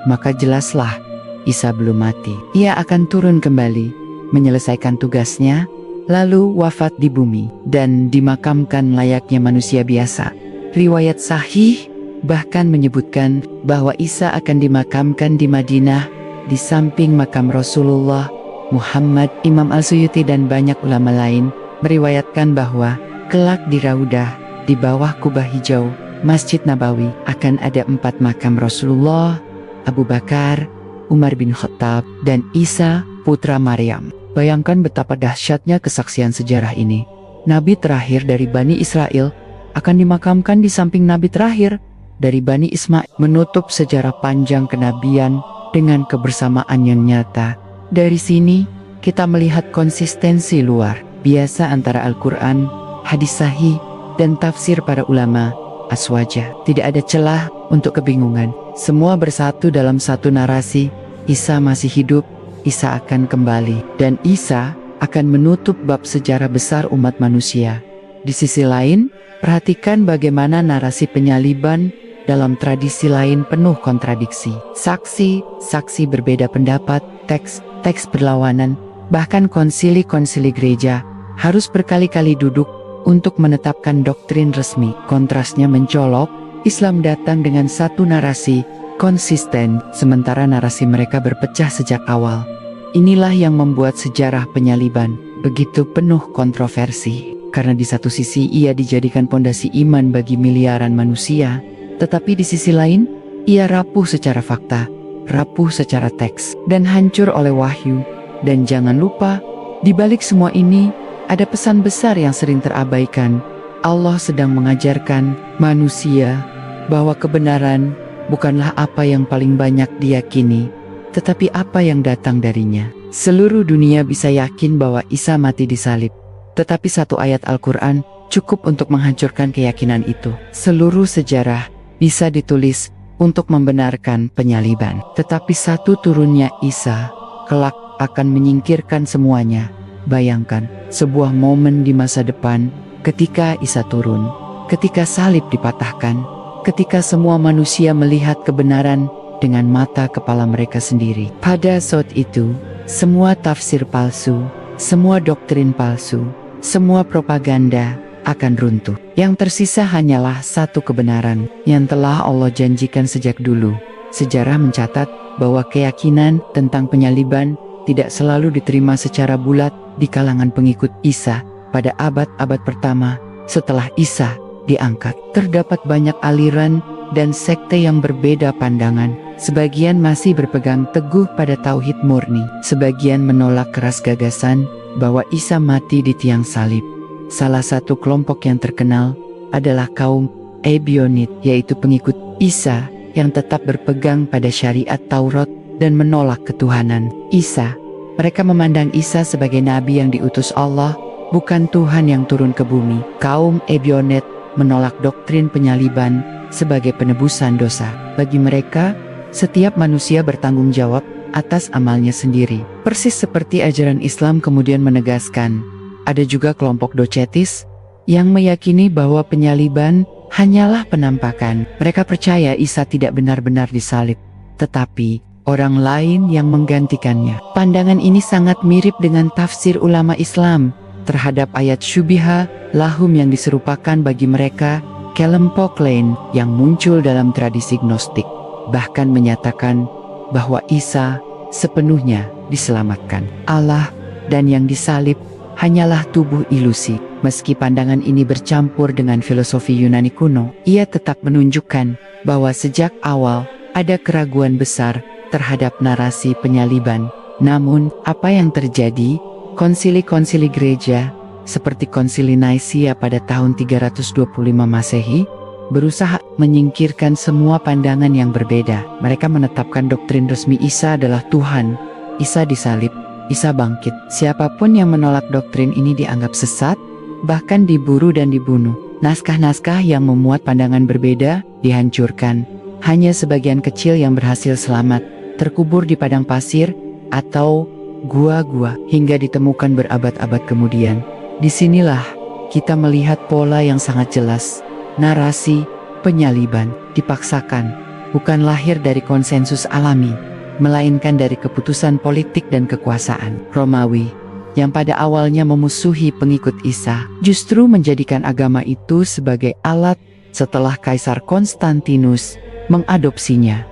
A: Maka jelaslah Isa belum mati. Ia akan turun kembali, menyelesaikan tugasnya, lalu wafat di bumi, dan dimakamkan layaknya manusia biasa. Riwayat sahih bahkan menyebutkan bahwa Isa akan dimakamkan di Madinah di samping makam Rasulullah Muhammad. Imam Al-Suyuti dan banyak ulama lain meriwayatkan bahwa kelak di Raudah, di bawah kubah hijau Masjid Nabawi, akan ada 4 makam Rasulullah, Abu Bakar, Umar bin Khattab, dan Isa putra Maryam. Bayangkan betapa dahsyatnya kesaksian sejarah ini. Nabi terakhir dari Bani Israel akan dimakamkan di samping Nabi terakhir dari Bani Ismail, menutup sejarah panjang kenabian dengan kebersamaan yang nyata. Dari sini, kita melihat konsistensi luar biasa antara Al-Quran, hadis sahih, dan tafsir para ulama aswaja. Tidak ada celah untuk kebingungan. Semua bersatu dalam satu narasi. Isa masih hidup, Isa akan kembali, dan Isa akan menutup bab sejarah besar umat manusia. Di sisi lain, perhatikan bagaimana narasi penyaliban dalam tradisi lain penuh kontradiksi. Saksi berbeda pendapat, teks berlawanan, bahkan konsili-konsili gereja harus berkali-kali duduk untuk menetapkan doktrin resmi. Kontrasnya mencolok, Islam datang dengan satu narasi konsisten, sementara narasi mereka berpecah sejak awal. Inilah yang membuat sejarah penyaliban begitu penuh kontroversi, karena di satu sisi ia dijadikan pondasi iman bagi miliaran manusia, tetapi di sisi lain, ia rapuh secara fakta, rapuh secara teks, dan hancur oleh wahyu. Dan jangan lupa, di balik semua ini, ada pesan besar yang sering terabaikan. Allah sedang mengajarkan manusia bahwa kebenaran bukanlah apa yang paling banyak diyakini, tetapi apa yang datang darinya. Seluruh dunia bisa yakin bahwa Isa mati disalib, tetapi satu ayat Al-Quran cukup untuk menghancurkan keyakinan itu. Seluruh sejarah bisa ditulis untuk membenarkan penyaliban, tetapi satu turunnya Isa kelak akan menyingkirkan semuanya. Bayangkan sebuah momen di masa depan ketika Isa turun, ketika salib dipatahkan, ketika semua manusia melihat kebenaran dengan mata kepala mereka sendiri. Pada saat itu, semua tafsir palsu, semua doktrin palsu, semua propaganda akan runtuh. Yang tersisa hanyalah satu kebenaran yang telah Allah janjikan sejak dulu. Sejarah mencatat bahwa keyakinan tentang penyaliban tidak selalu diterima secara bulat di kalangan pengikut Isa. Pada abad-abad pertama setelah Isa diangkat, terdapat banyak aliran dan sekte yang berbeda pandangan. Sebagian masih berpegang teguh pada tauhid murni, sebagian menolak keras gagasan bahwa Isa mati di tiang salib. Salah satu kelompok yang terkenal adalah kaum Ebionit, yaitu pengikut Isa yang tetap berpegang pada syariat Taurat dan menolak ketuhanan Isa. Mereka memandang Isa sebagai nabi yang diutus Allah, bukan Tuhan yang turun ke bumi. Kaum Ebionit menolak doktrin penyaliban sebagai penebusan dosa. Bagi mereka, setiap manusia bertanggung jawab atas amalnya sendiri. Persis seperti ajaran Islam kemudian menegaskan, ada juga kelompok Docetis yang meyakini bahwa penyaliban hanyalah penampakan. Mereka percaya Isa tidak benar-benar disalib, tetapi orang lain yang menggantikannya. Pandangan ini sangat mirip dengan tafsir ulama Islam terhadap ayat syubiha lahum yang diserupakan bagi mereka. Kelompok lain yang muncul dalam tradisi Gnostik bahkan menyatakan bahwa Isa sepenuhnya diselamatkan Allah dan yang disalib hanyalah tubuh ilusi. Meski pandangan ini bercampur dengan filosofi Yunani kuno, ia tetap menunjukkan bahwa sejak awal ada keraguan besar terhadap narasi penyaliban. Namun, apa yang terjadi? Konsili-konsili gereja seperti Konsili Naisea pada tahun 325 Masehi berusaha menyingkirkan semua pandangan yang berbeda. Mereka menetapkan doktrin resmi Isa adalah Tuhan. Isa disalib, Isa bangkit. Siapapun yang menolak doktrin ini dianggap sesat, bahkan diburu dan dibunuh. Naskah-naskah yang memuat pandangan berbeda dihancurkan. Hanya sebagian kecil yang berhasil selamat, terkubur di padang pasir atau gua-gua hingga ditemukan berabad-abad kemudian. Disinilah kita melihat pola yang sangat jelas. Narasi penyaliban dipaksakan, bukan lahir dari konsensus alami, melainkan dari keputusan politik dan kekuasaan. Romawi, yang pada awalnya memusuhi pengikut Isa, justru menjadikan agama itu sebagai alat setelah Kaisar Konstantinus mengadopsinya.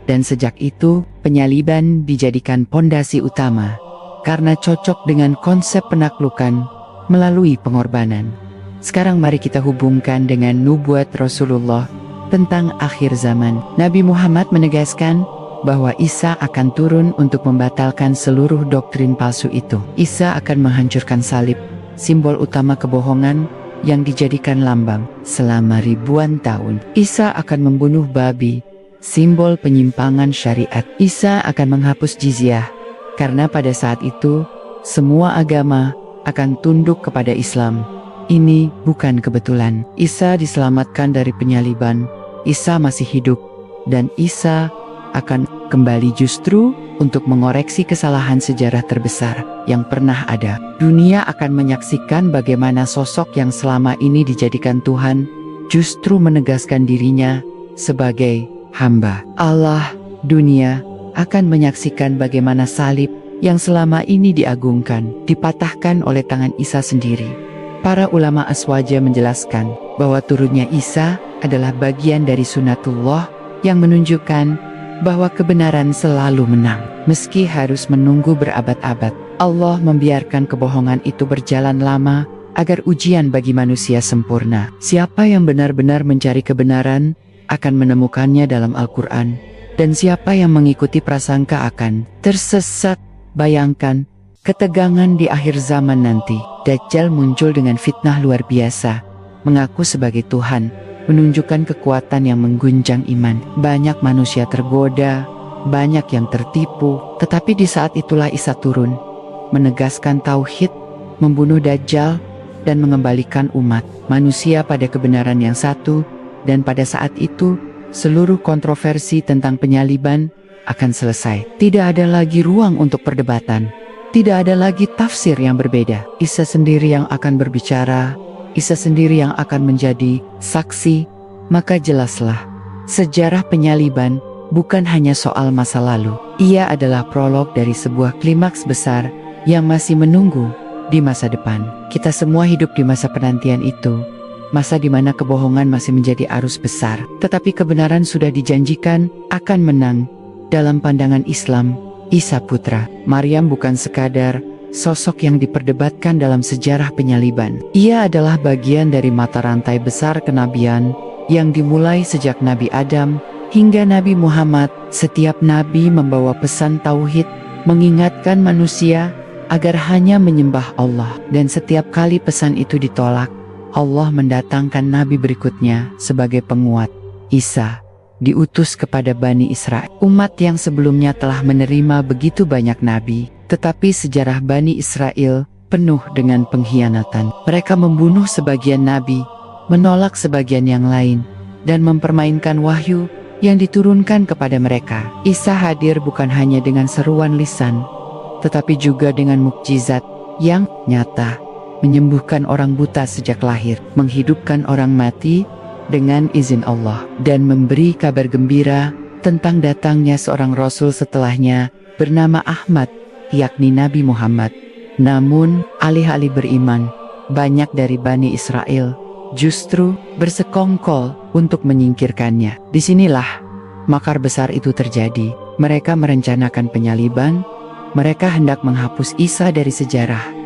A: Dan sejak itu, penyaliban dijadikan pondasi utama karena cocok dengan konsep penaklukan melalui pengorbanan. Sekarang mari kita hubungkan dengan nubuat Rasulullah tentang akhir zaman. Nabi Muhammad menegaskan bahwa Isa akan turun untuk membatalkan seluruh doktrin palsu itu. Isa akan menghancurkan salib, simbol utama kebohongan yang dijadikan lambang selama ribuan tahun. Isa akan membunuh babi, simbol penyimpangan syariat. Isa akan menghapus jizyah, karena pada saat itu, semua agama akan tunduk kepada Islam. Ini bukan kebetulan. Isa diselamatkan dari penyaliban, Isa masih hidup, dan Isa akan kembali justru untuk mengoreksi kesalahan sejarah terbesar yang pernah ada. Dunia akan menyaksikan bagaimana sosok yang selama ini dijadikan Tuhan, justru menegaskan dirinya sebagai hamba Allah. Dunia akan menyaksikan bagaimana salib yang selama ini diagungkan dipatahkan oleh tangan Isa sendiri. Para ulama Aswaja menjelaskan bahwa turunnya Isa adalah bagian dari sunatullah yang menunjukkan bahwa kebenaran selalu menang. Meski harus menunggu berabad-abad, Allah membiarkan kebohongan itu berjalan lama agar ujian bagi manusia sempurna. Siapa yang benar-benar mencari kebenaran akan menemukannya dalam Al-Quran, dan siapa yang mengikuti prasangka akan tersesat. Bayangkan ketegangan di akhir zaman nanti. Dajjal muncul dengan fitnah luar biasa, mengaku sebagai Tuhan, menunjukkan kekuatan yang mengguncang iman. Banyak manusia tergoda, banyak yang tertipu, tetapi di saat itulah Isa turun, menegaskan tauhid, membunuh Dajjal, dan mengembalikan umat manusia pada kebenaran yang satu. Dan pada saat itu, seluruh kontroversi tentang penyaliban akan selesai. Tidak ada lagi ruang untuk perdebatan. Tidak ada lagi tafsir yang berbeda. Isa sendiri yang akan berbicara, Isa sendiri yang akan menjadi saksi. Maka jelaslah, sejarah penyaliban bukan hanya soal masa lalu. Ia adalah prolog dari sebuah klimaks besar yang masih menunggu di masa depan. Kita semua hidup di masa penantian itu. Masa di mana kebohongan masih menjadi arus besar, tetapi kebenaran sudah dijanjikan akan menang. Dalam pandangan Islam, Isa putra Maryam bukan sekadar sosok yang diperdebatkan dalam sejarah penyaliban. Ia adalah bagian dari mata rantai besar kenabian yang dimulai sejak Nabi Adam hingga Nabi Muhammad. Setiap nabi membawa pesan tauhid, mengingatkan manusia agar hanya menyembah Allah. Dan setiap kali pesan itu ditolak, Allah mendatangkan nabi berikutnya sebagai penguat. Isa diutus kepada Bani Israel, umat yang sebelumnya telah menerima begitu banyak nabi, tetapi sejarah Bani Israel penuh dengan pengkhianatan. Mereka membunuh sebagian nabi, menolak sebagian yang lain, dan mempermainkan wahyu yang diturunkan kepada mereka. Isa hadir bukan hanya dengan seruan lisan, tetapi juga dengan mukjizat yang nyata, menyembuhkan orang buta sejak lahir, menghidupkan orang mati dengan izin Allah, dan memberi kabar gembira tentang datangnya seorang Rasul setelahnya bernama Ahmad, yakni Nabi Muhammad. Namun, alih-alih beriman, banyak dari Bani Israel justru bersekongkol untuk menyingkirkannya. Disinilah makar besar itu terjadi. Mereka merencanakan penyaliban, mereka hendak menghapus Isa dari sejarah.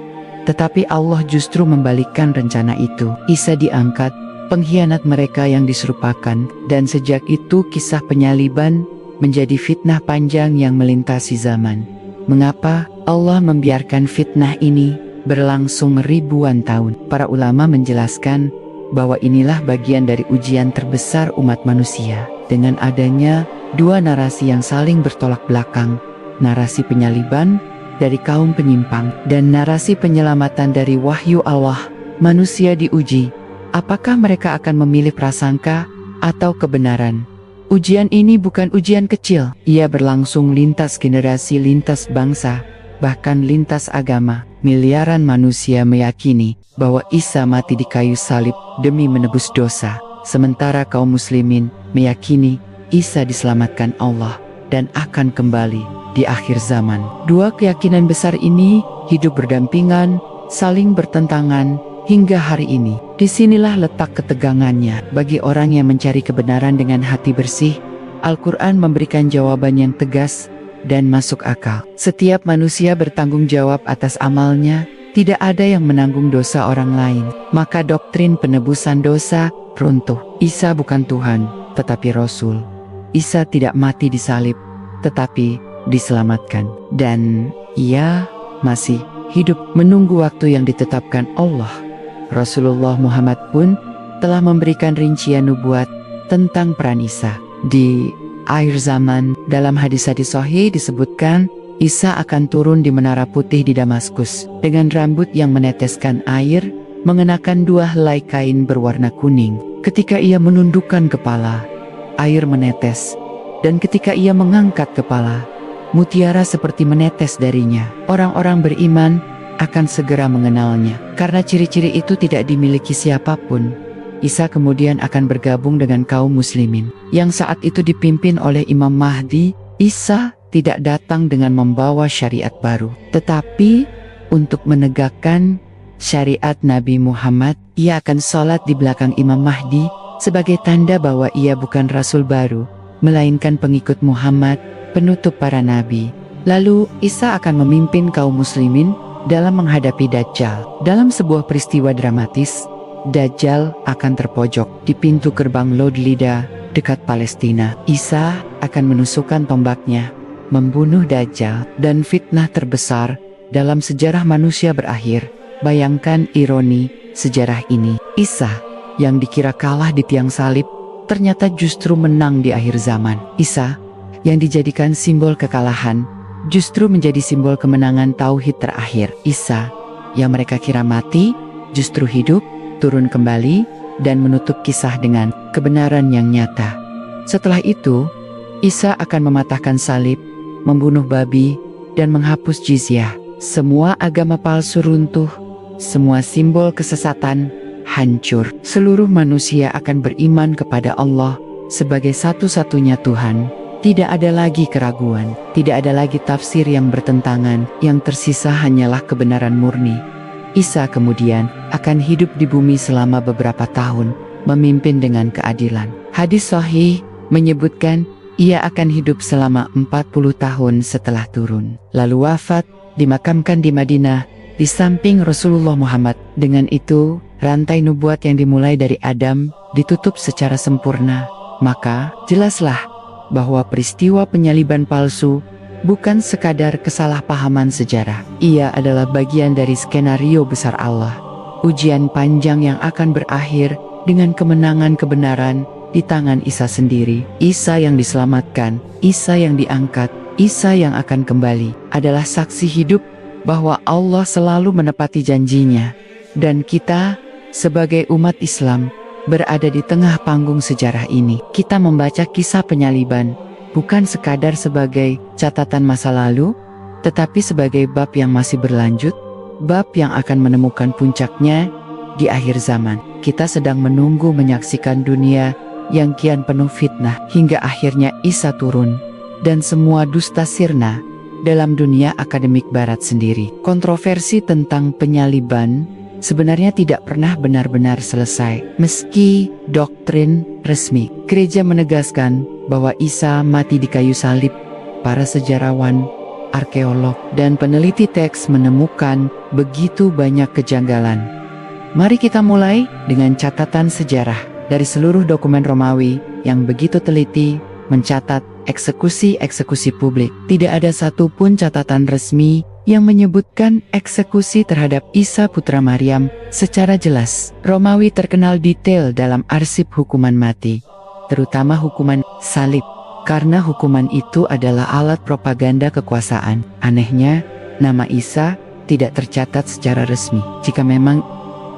A: Tetapi Allah justru membalikkan rencana itu. Isa diangkat, pengkhianat mereka yang diserupakan, dan sejak itu kisah penyaliban menjadi fitnah panjang yang melintasi zaman. Mengapa Allah membiarkan fitnah ini berlangsung ribuan tahun? Para ulama menjelaskan bahwa inilah bagian dari ujian terbesar umat manusia. Dengan adanya dua narasi yang saling bertolak belakang, narasi penyaliban dari kaum penyimpang dan narasi penyelamatan dari wahyu Allah, manusia diuji. Apakah mereka akan memilih prasangka atau kebenaran? Ujian ini bukan ujian kecil. Ia berlangsung lintas generasi, lintas bangsa, bahkan lintas agama. Miliaran manusia meyakini bahwa Isa mati di kayu salib demi menebus dosa, sementara kaum muslimin meyakini Isa diselamatkan Allah dan akan kembali di akhir zaman. Dua keyakinan besar ini hidup berdampingan, saling bertentangan, hingga hari ini. Disinilah letak ketegangannya. Bagi orang yang mencari kebenaran dengan hati bersih, Al-Quran memberikan jawaban yang tegas dan masuk akal. Setiap manusia bertanggung jawab atas amalnya, tidak ada yang menanggung dosa orang lain. Maka doktrin penebusan dosa runtuh. Isa bukan Tuhan, tetapi Rasul. Isa tidak mati disalib, tetapi diselamatkan. Dan ia masih hidup menunggu waktu yang ditetapkan Allah. Rasulullah Muhammad pun telah memberikan rincian nubuat tentang peran Isa. Di akhir zaman, dalam hadis-hadis sahih disebutkan, Isa akan turun di Menara Putih di Damaskus dengan rambut yang meneteskan air, mengenakan 2 helai kain berwarna kuning. Ketika ia menundukkan kepala, air menetes, dan ketika ia mengangkat kepala, mutiara seperti menetes darinya. Orang-orang beriman akan segera mengenalnya. Karena ciri-ciri itu tidak dimiliki siapapun, Isa kemudian akan bergabung dengan kaum muslimin yang saat itu dipimpin oleh Imam Mahdi. Isa tidak datang dengan membawa syariat baru, tetapi untuk menegakkan syariat Nabi Muhammad. Ia akan sholat di belakang Imam Mahdi sebagai tanda bahwa ia bukan rasul baru, melainkan pengikut Muhammad, penutup para nabi. Lalu Isa akan memimpin kaum muslimin dalam menghadapi Dajjal. Dalam sebuah peristiwa dramatis, Dajjal akan terpojok di pintu gerbang Lod Lida dekat Palestina. Isa akan menusukkan tombaknya, membunuh Dajjal, dan fitnah terbesar dalam sejarah manusia berakhir. Bayangkan ironi sejarah ini. Isa yang dikira kalah di tiang salib, ternyata justru menang di akhir zaman. Isa yang dijadikan simbol kekalahan, justru menjadi simbol kemenangan tauhid terakhir. Isa yang mereka kira mati, justru hidup, turun kembali, dan menutup kisah dengan kebenaran yang nyata. Setelah itu, Isa akan mematahkan salib, membunuh babi, dan menghapus jizyah. Semua agama palsu runtuh, semua simbol kesesatan hancur. Seluruh manusia akan beriman kepada Allah sebagai satu-satunya Tuhan. Tidak ada lagi keraguan, tidak ada lagi tafsir yang bertentangan. Yang tersisa hanyalah kebenaran murni. Isa kemudian akan hidup di bumi selama beberapa tahun, memimpin dengan keadilan. Hadis sahih menyebutkan ia akan hidup selama 40 tahun setelah turun, lalu wafat, dimakamkan di Madinah di samping Rasulullah Muhammad. Dengan itu, rantai nubuat yang dimulai dari Adam ditutup secara sempurna. Maka jelaslah bahwa peristiwa penyaliban palsu bukan sekadar kesalahpahaman sejarah. Ia adalah bagian dari skenario besar Allah. Ujian panjang yang akan berakhir dengan kemenangan kebenaran di tangan Isa sendiri. Isa yang diselamatkan, Isa yang diangkat, Isa yang akan kembali adalah saksi hidup bahwa Allah selalu menepati janjinya. Dan kita sebagai umat Islam berada di tengah panggung sejarah ini. Kita membaca kisah penyaliban bukan sekadar sebagai catatan masa lalu, tetapi sebagai bab yang masih berlanjut, bab yang akan menemukan puncaknya di akhir zaman. Kita sedang menunggu menyaksikan dunia yang kian penuh fitnah, hingga akhirnya Isa turun, dan semua dusta sirna dalam dunia akademik barat sendiri. Kontroversi tentang penyaliban sebenarnya tidak pernah benar-benar selesai. Meski doktrin resmi gereja menegaskan bahwa Isa mati di kayu salib, para sejarawan, arkeolog, dan peneliti teks menemukan begitu banyak kejanggalan. Mari kita mulai dengan catatan sejarah dari seluruh dokumen Romawi yang begitu teliti mencatat eksekusi-eksekusi publik. Tidak ada satupun catatan resmi yang menyebutkan eksekusi terhadap Isa putra Maryam secara jelas. Romawi terkenal detail dalam arsip hukuman mati, terutama hukuman salib, karena hukuman itu adalah alat propaganda kekuasaan. Anehnya, nama Isa tidak tercatat secara resmi. Jika memang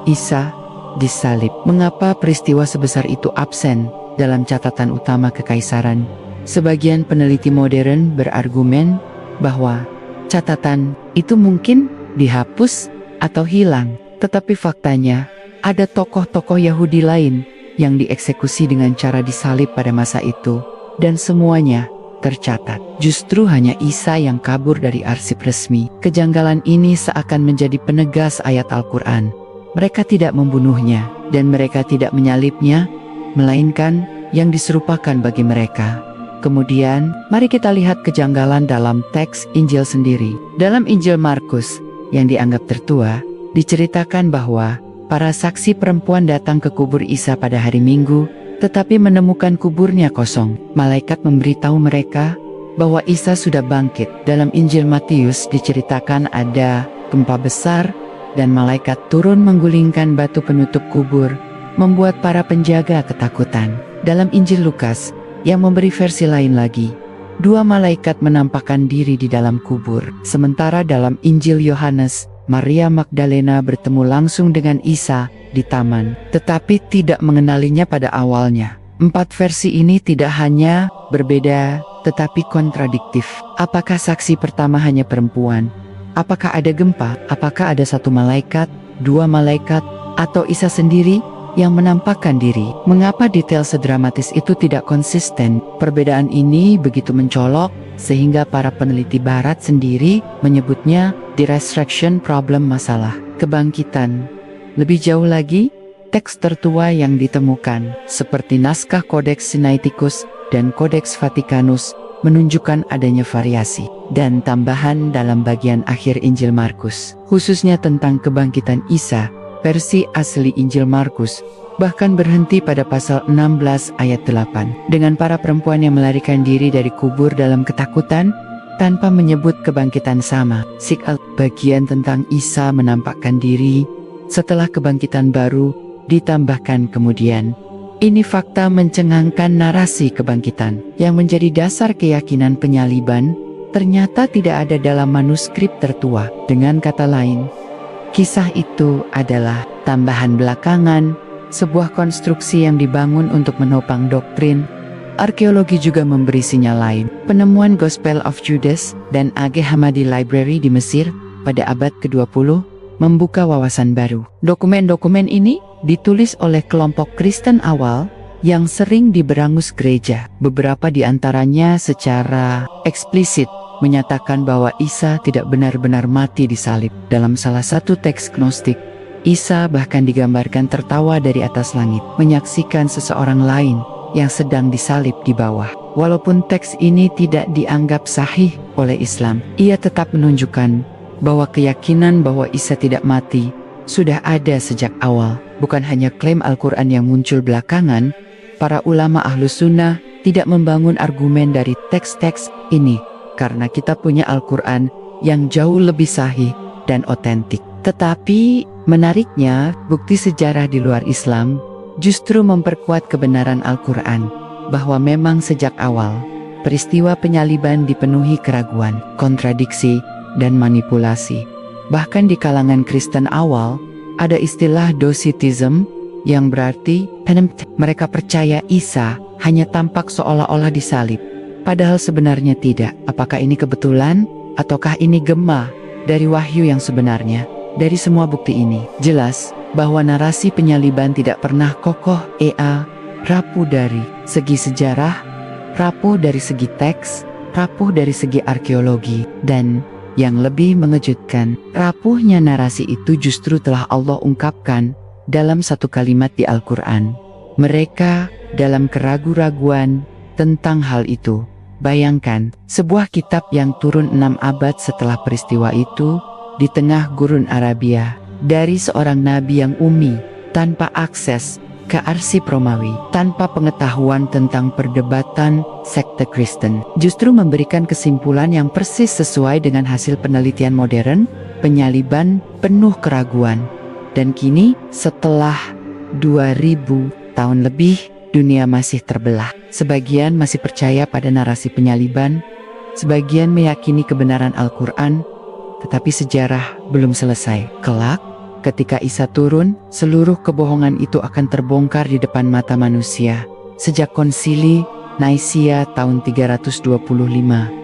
A: Isa disalib, mengapa peristiwa sebesar itu absen dalam catatan utama kekaisaran? Sebagian peneliti modern berargumen bahwa catatan itu mungkin dihapus atau hilang, tetapi faktanya ada tokoh-tokoh Yahudi lain yang dieksekusi dengan cara disalib pada masa itu, dan semuanya tercatat. Justru hanya Isa yang kabur dari arsip resmi. Kejanggalan ini seakan menjadi penegas ayat Al-Quran Mereka tidak membunuhnya, dan mereka tidak menyalibnya, melainkan yang diserupakan bagi mereka. Kemudian, mari kita lihat kejanggalan dalam teks Injil sendiri. Dalam Injil Markus, yang dianggap tertua, diceritakan bahwa para saksi perempuan datang ke kubur Isa pada hari Minggu, tetapi menemukan kuburnya kosong. Malaikat memberitahu mereka bahwa Isa sudah bangkit. Dalam Injil Matius diceritakan ada gempa besar, dan malaikat turun menggulingkan batu penutup kubur, membuat para penjaga ketakutan. Dalam Injil Lukas, yang memberi versi lain lagi, 2 malaikat menampakkan diri di dalam kubur. Sementara dalam Injil Yohanes, Maria Magdalena bertemu langsung dengan Isa di taman, tetapi tidak mengenalinya pada awalnya. 4 versi ini tidak hanya berbeda, tetapi kontradiktif. Apakah saksi pertama hanya perempuan? Apakah ada gempa? Apakah ada 1 malaikat, 2 malaikat, atau Isa sendiri yang menampakkan diri? Mengapa detail sedramatis itu tidak konsisten? Perbedaan ini begitu mencolok, sehingga para peneliti barat sendiri menyebutnya the resurrection problem, masalah kebangkitan. Lebih jauh lagi, teks tertua yang ditemukan, seperti naskah Codex Sinaiticus dan Codex Vaticanus, menunjukkan adanya variasi dan tambahan dalam bagian akhir Injil Markus, khususnya tentang kebangkitan Isa. Versi asli Injil Markus bahkan berhenti pada pasal 16 ayat 8, dengan para perempuan yang melarikan diri dari kubur dalam ketakutan tanpa menyebut kebangkitan sama. Bagian tentang Isa menampakkan diri setelah kebangkitan baru ditambahkan kemudian. Ini fakta mencengangkan narasi kebangkitan yang menjadi dasar keyakinan penyaliban ternyata tidak ada dalam manuskrip tertua. Dengan kata lain, kisah itu adalah tambahan belakangan, sebuah konstruksi yang dibangun untuk menopang doktrin. Arkeologi juga memberi sinyal lain. Penemuan Gospel of Judas dan A.G. Hamadi Library di Mesir pada abad ke-20 membuka wawasan baru. Dokumen-dokumen ini ditulis oleh kelompok Kristen awal yang sering diberangus gereja. Beberapa di antaranya secara eksplisit menyatakan bahwa Isa tidak benar-benar mati di salib. Dalam salah satu teks Gnostik, Isa bahkan digambarkan tertawa dari atas langit, menyaksikan seseorang lain yang sedang disalib di bawah. Walaupun teks ini tidak dianggap sahih oleh Islam, ia tetap menunjukkan bahwa keyakinan bahwa Isa tidak mati sudah ada sejak awal. Bukan hanya klaim Al-Quran yang muncul belakangan, para ulama Ahlus Sunnah tidak membangun argumen dari teks-teks ini, karena kita punya Al-Quran yang jauh lebih sahih dan otentik. Tetapi menariknya, bukti sejarah di luar Islam justru memperkuat kebenaran Al-Quran, bahwa memang sejak awal, peristiwa penyaliban dipenuhi keraguan, kontradiksi, dan manipulasi. Bahkan di kalangan Kristen awal, ada istilah Docetism yang berarti mereka percaya Isa hanya tampak seolah-olah disalib, padahal sebenarnya tidak. Apakah ini kebetulan ataukah ini gema dari wahyu yang sebenarnya? Dari semua bukti ini jelas bahwa narasi penyaliban tidak pernah kokoh, rapuh dari segi sejarah, rapuh dari segi teks, rapuh dari segi arkeologi, dan yang lebih mengejutkan, rapuhnya narasi itu justru telah Allah ungkapkan dalam satu kalimat di Al-Quran. Mereka dalam keraguan-raguan tentang hal itu. Bayangkan, sebuah kitab yang turun 6 abad setelah peristiwa itu, di tengah gurun Arabia, dari seorang nabi yang ummi, tanpa akses ke arsip Romawi, tanpa pengetahuan tentang perdebatan sekte Kristen, justru memberikan kesimpulan yang persis sesuai dengan hasil penelitian modern. Penyaliban penuh keraguan. Dan kini, setelah 2000 tahun lebih, dunia masih terbelah. Sebagian masih percaya pada narasi penyaliban, sebagian meyakini kebenaran Al-Quran, tetapi sejarah belum selesai. Kelak, ketika Isa turun, seluruh kebohongan itu akan terbongkar di depan mata manusia. Sejak konsili Naisea tahun 325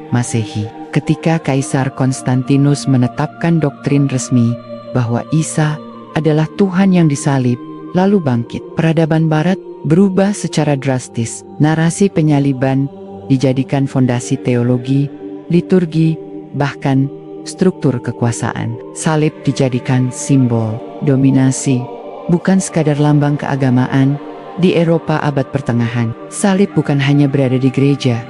A: Masehi, ketika Kaisar Konstantinus menetapkan doktrin resmi bahwa Isa adalah Tuhan yang disalib, lalu bangkit, peradaban Barat berubah secara drastis. Narasi penyaliban dijadikan fondasi teologi, liturgi, bahkan struktur kekuasaan. Salib dijadikan simbol dominasi, bukan sekadar lambang keagamaan. Di Eropa abad pertengahan, salib bukan hanya berada di gereja,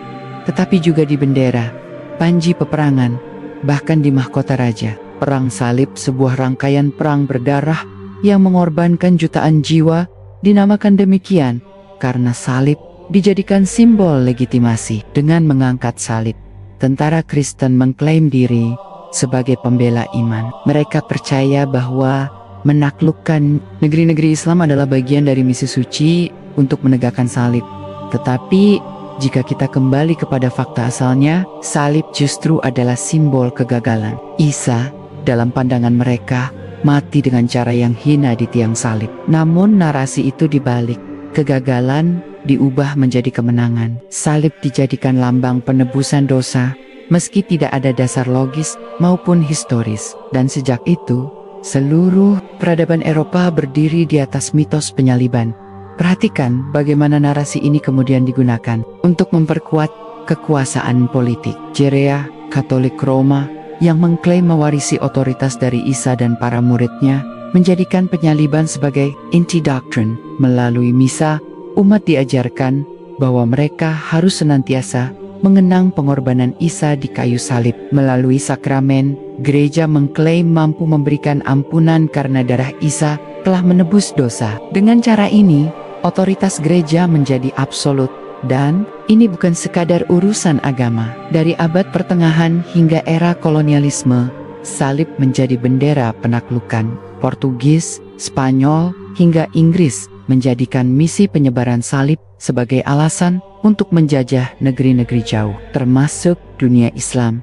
A: tetapi juga di bendera, panji peperangan, bahkan di mahkota raja. Perang salib, sebuah rangkaian perang berdarah yang mengorbankan jutaan jiwa, dinamakan demikian karena salib dijadikan simbol legitimasi. Dengan mengangkat salib, tentara Kristen mengklaim diri sebagai pembela iman. Mereka percaya bahwa menaklukkan negeri-negeri Islam adalah bagian dari misi suci untuk menegakkan salib. Tetapi jika kita kembali kepada fakta asalnya, salib justru adalah simbol kegagalan. Isa, dalam pandangan mereka, mati dengan cara yang hina di tiang salib. Namun narasi itu dibalik. Kegagalan diubah menjadi kemenangan. Salib dijadikan lambang penebusan dosa, meski tidak ada dasar logis maupun historis. Dan sejak itu, seluruh peradaban Eropa berdiri di atas mitos penyaliban. Perhatikan bagaimana narasi ini kemudian digunakan untuk memperkuat kekuasaan politik. Jerea, Katolik Roma, yang mengklaim mewarisi otoritas dari Isa dan para muridnya, menjadikan penyaliban sebagai inti doktrin. Melalui misa, umat diajarkan bahwa mereka harus senantiasa mengenang pengorbanan Isa di kayu salib. Melalui sakramen, gereja mengklaim mampu memberikan ampunan karena darah Isa telah menebus dosa. Dengan cara ini, otoritas gereja menjadi absolut, dan ini bukan sekadar urusan agama. Dari abad pertengahan hingga era kolonialisme, salib menjadi bendera penaklukan. Portugis, Spanyol, hingga Inggris menjadikan misi penyebaran salib sebagai alasan untuk menjajah negeri-negeri jauh, termasuk dunia Islam.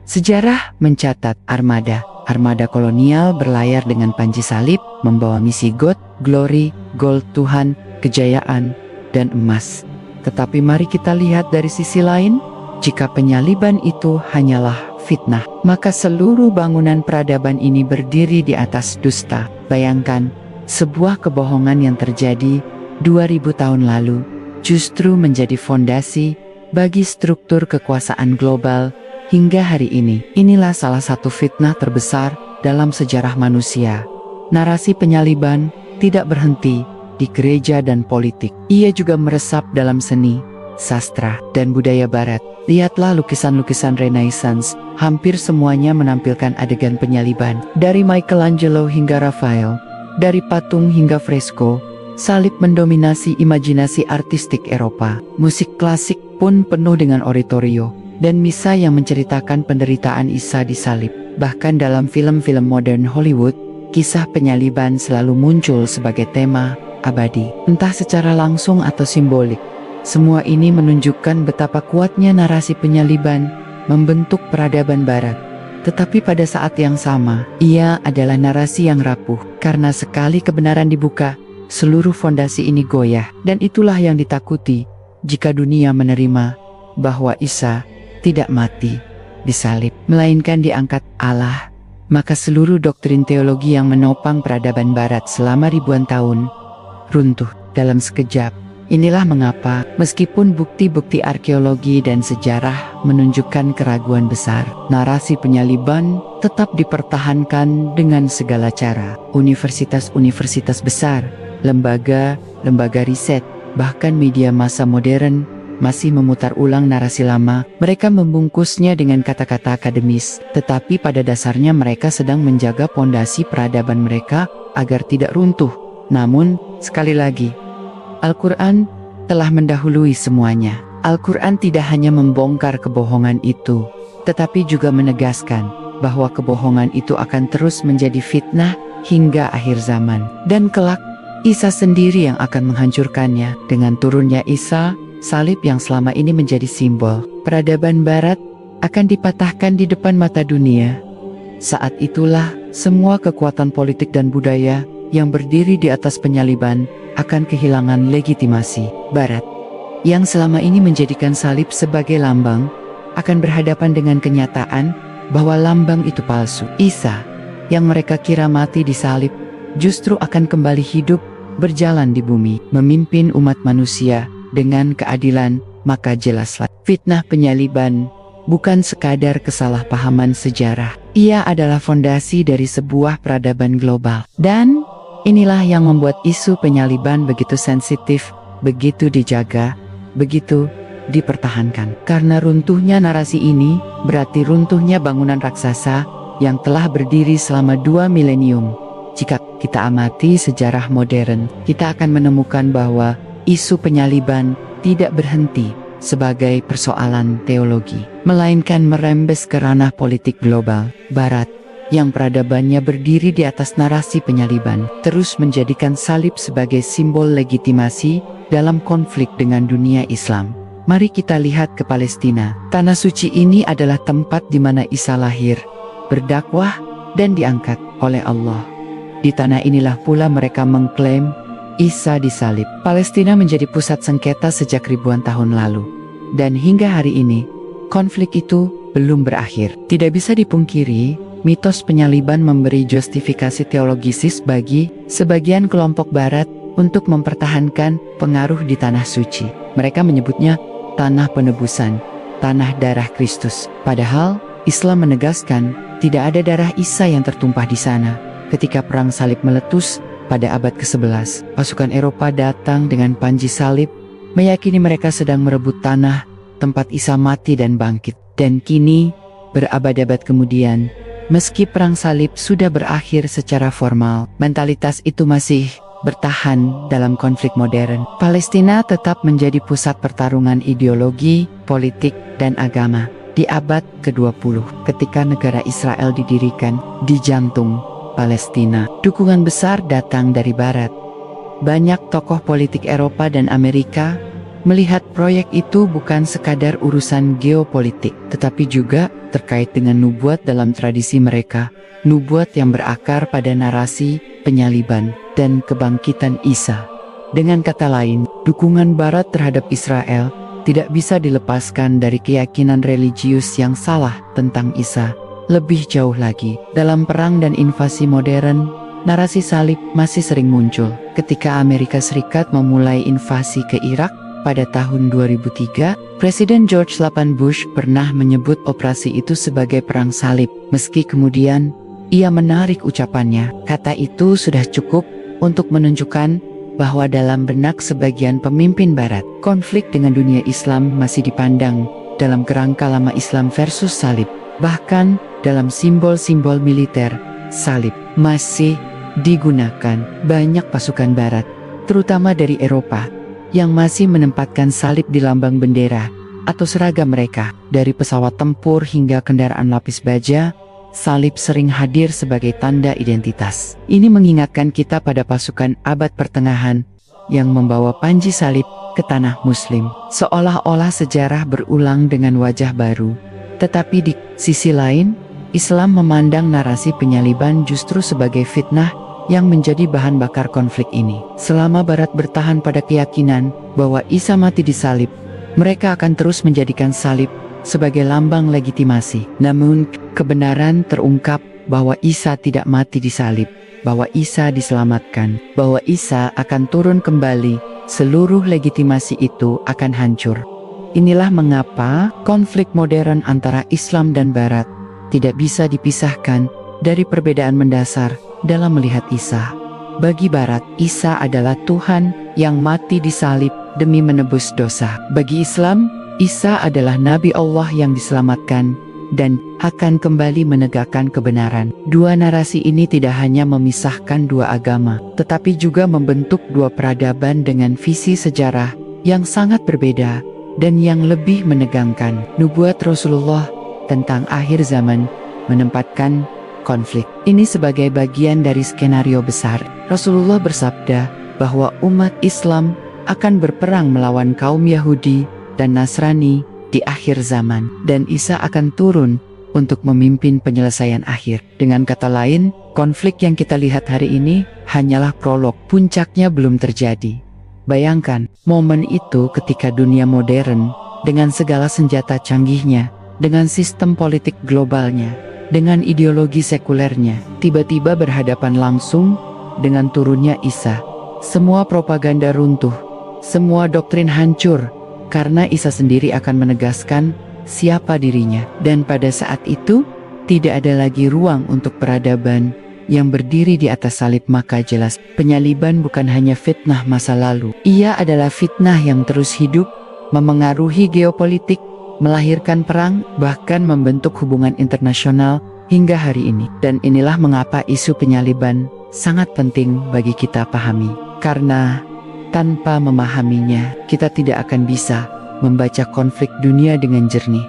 A: Sejarah mencatat armada kolonial berlayar dengan panji salib, membawa misi God, glory, gold Tuhan, kejayaan, dan emas. Tetapi mari kita lihat dari sisi lain, jika penyaliban itu hanyalah fitnah, maka seluruh bangunan peradaban ini berdiri di atas dusta. Bayangkan, sebuah kebohongan yang terjadi 2000 tahun lalu justru menjadi fondasi bagi struktur kekuasaan global hingga hari ini. Inilah salah satu fitnah terbesar dalam sejarah manusia. Narasi penyaliban tidak berhenti di gereja dan politik. Ia juga meresap dalam seni, sastra, dan budaya barat. Lihatlah lukisan-lukisan Renaissance, hampir semuanya menampilkan adegan penyaliban. Dari Michelangelo hingga Raphael, dari patung hingga fresko, salib mendominasi imajinasi artistik Eropa. Musik klasik pun penuh dengan oratorio dan misa yang menceritakan penderitaan Isa di salib. Bahkan dalam film-film modern Hollywood, kisah penyaliban selalu muncul sebagai tema abadi, entah secara langsung atau simbolik. Semua ini menunjukkan betapa kuatnya narasi penyaliban membentuk peradaban barat. Tetapi pada saat yang sama, ia adalah narasi yang rapuh. Karena sekali kebenaran dibuka, seluruh fondasi ini goyah. Dan itulah yang ditakuti jika dunia menerima bahwa Isa tidak mati disalib, melainkan diangkat Allah. Maka seluruh doktrin teologi yang menopang peradaban barat selama ribuan tahun runtuh dalam sekejap. Inilah mengapa, meskipun bukti-bukti arkeologi dan sejarah menunjukkan keraguan besar, narasi penyaliban tetap dipertahankan dengan segala cara. Universitas-universitas besar, lembaga riset, bahkan media massa modern masih memutar ulang narasi lama. Mereka membungkusnya dengan kata-kata akademis, tetapi pada dasarnya mereka sedang menjaga pondasi peradaban mereka agar tidak runtuh. Namun, sekali lagi, Al-Quran telah mendahului semuanya. Al-Quran tidak hanya membongkar kebohongan itu, tetapi juga menegaskan bahwa kebohongan itu akan terus menjadi fitnah hingga akhir zaman. Dan kelak, Isa sendiri yang akan menghancurkannya. Dengan turunnya Isa, salib yang selama ini menjadi simbol peradaban barat akan dipatahkan di depan mata dunia. Saat itulah, semua kekuatan politik dan budaya yang berdiri di atas penyaliban akan kehilangan legitimasi. Barat, yang selama ini menjadikan salib sebagai lambang, akan berhadapan dengan kenyataan bahwa lambang itu palsu. Isa, yang mereka kira mati di salib, justru akan kembali hidup, berjalan di bumi, memimpin umat manusia dengan keadilan. Maka jelaslah, fitnah penyaliban bukan sekadar kesalahpahaman sejarah. Ia adalah fondasi dari sebuah peradaban global. Dan inilah yang membuat isu penyaliban begitu sensitif, begitu dijaga, begitu dipertahankan. Karena runtuhnya narasi ini berarti runtuhnya bangunan raksasa yang telah berdiri selama 2 milenium. Jika kita amati sejarah modern, kita akan menemukan bahwa isu penyaliban tidak berhenti sebagai persoalan teologi, melainkan merembes ke ranah politik global. Barat, yang peradabannya berdiri di atas narasi penyaliban, terus menjadikan salib sebagai simbol legitimasi dalam konflik dengan dunia Islam. Mari kita lihat ke Palestina. Tanah suci ini adalah tempat di mana Isa lahir, berdakwah, dan diangkat oleh Allah. Di tanah inilah pula mereka mengklaim Isa disalib. Palestina menjadi pusat sengketa sejak ribuan tahun lalu. Dan hingga hari ini, konflik itu belum berakhir. Tidak bisa dipungkiri, mitos penyaliban memberi justifikasi teologisis bagi sebagian kelompok barat untuk mempertahankan pengaruh di tanah suci. Mereka menyebutnya tanah penebusan, tanah darah Kristus. Padahal, Islam menegaskan tidak ada darah Isa yang tertumpah di sana. Ketika perang salib meletus, pada abad ke-11, pasukan Eropa datang dengan panji salib, meyakini mereka sedang merebut tanah, tempat Isa mati dan bangkit. Dan kini, berabad-abad kemudian, meski perang salib sudah berakhir secara formal, mentalitas itu masih bertahan dalam konflik modern. Palestina tetap menjadi pusat pertarungan ideologi, politik, dan agama. Di abad ke-20, ketika negara Israel didirikan di jantung Palestina, dukungan besar datang dari Barat. Banyak tokoh politik Eropa dan Amerika melihat proyek itu bukan sekadar urusan geopolitik, tetapi juga terkait dengan nubuat dalam tradisi mereka, nubuat yang berakar pada narasi penyaliban dan kebangkitan Isa. Dengan kata lain, dukungan Barat terhadap Israel tidak bisa dilepaskan dari keyakinan religius yang salah tentang Isa. Lebih jauh lagi, dalam perang dan invasi modern, narasi salib masih sering muncul. Ketika Amerika Serikat memulai invasi ke Irak pada tahun 2003, Presiden George 8 Bush pernah menyebut operasi itu sebagai perang salib. Meski kemudian ia menarik ucapannya, kata itu sudah cukup untuk menunjukkan bahwa dalam benak sebagian pemimpin Barat, konflik dengan dunia Islam masih dipandang dalam kerangka lama Islam versus salib. Bahkan dalam simbol-simbol militer, salib masih digunakan. Banyak pasukan Barat, terutama dari Eropa, yang masih menempatkan salib di lambang bendera atau seragam mereka. Dari pesawat tempur hingga kendaraan lapis baja, salib sering hadir sebagai tanda identitas. Ini mengingatkan kita pada pasukan abad pertengahan yang membawa panji salib ke tanah Muslim, seolah-olah sejarah berulang dengan wajah baru. Tetapi di sisi lain, Islam memandang narasi penyaliban justru sebagai fitnah yang menjadi bahan bakar konflik ini. Selama Barat bertahan pada keyakinan bahwa Isa mati disalib, mereka akan terus menjadikan salib sebagai lambang legitimasi. Namun, kebenaran terungkap bahwa Isa tidak mati disalib, bahwa Isa diselamatkan, bahwa Isa akan turun kembali. Seluruh legitimasi itu akan hancur. Inilah mengapa konflik modern antara Islam dan Barat tidak bisa dipisahkan dari perbedaan mendasar dalam melihat Isa. Bagi Barat, Isa adalah Tuhan yang mati disalib demi menebus dosa. Bagi Islam, Isa adalah Nabi Allah yang diselamatkan dan akan kembali menegakkan kebenaran. Dua narasi ini tidak hanya memisahkan dua agama, tetapi juga membentuk dua peradaban dengan visi sejarah yang sangat berbeda dan yang lebih menegangkan. Nubuat Rasulullah tentang akhir zaman menempatkan konflik ini sebagai bagian dari skenario besar. Rasulullah bersabda bahwa umat Islam akan berperang melawan kaum Yahudi dan Nasrani di akhir zaman, dan Isa akan turun untuk memimpin penyelesaian akhir. Dengan kata lain, konflik yang kita lihat hari ini hanyalah prolog, puncaknya belum terjadi. Bayangkan momen itu ketika dunia modern dengan segala senjata canggihnya, dengan sistem politik globalnya, dengan ideologi sekulernya, tiba-tiba berhadapan langsung dengan turunnya Isa. Semua propaganda runtuh, semua doktrin hancur, karena Isa sendiri akan menegaskan siapa dirinya. Dan pada saat itu, tidak ada lagi ruang untuk peradaban yang berdiri di atas salib. Maka jelas, penyaliban bukan hanya fitnah masa lalu. Ia adalah fitnah yang terus hidup, memengaruhi geopolitik, melahirkan perang, bahkan membentuk hubungan internasional hingga hari ini. Dan inilah mengapa isu penyaliban sangat penting bagi kita pahami. Karena tanpa memahaminya, kita tidak akan bisa membaca konflik dunia dengan jernih.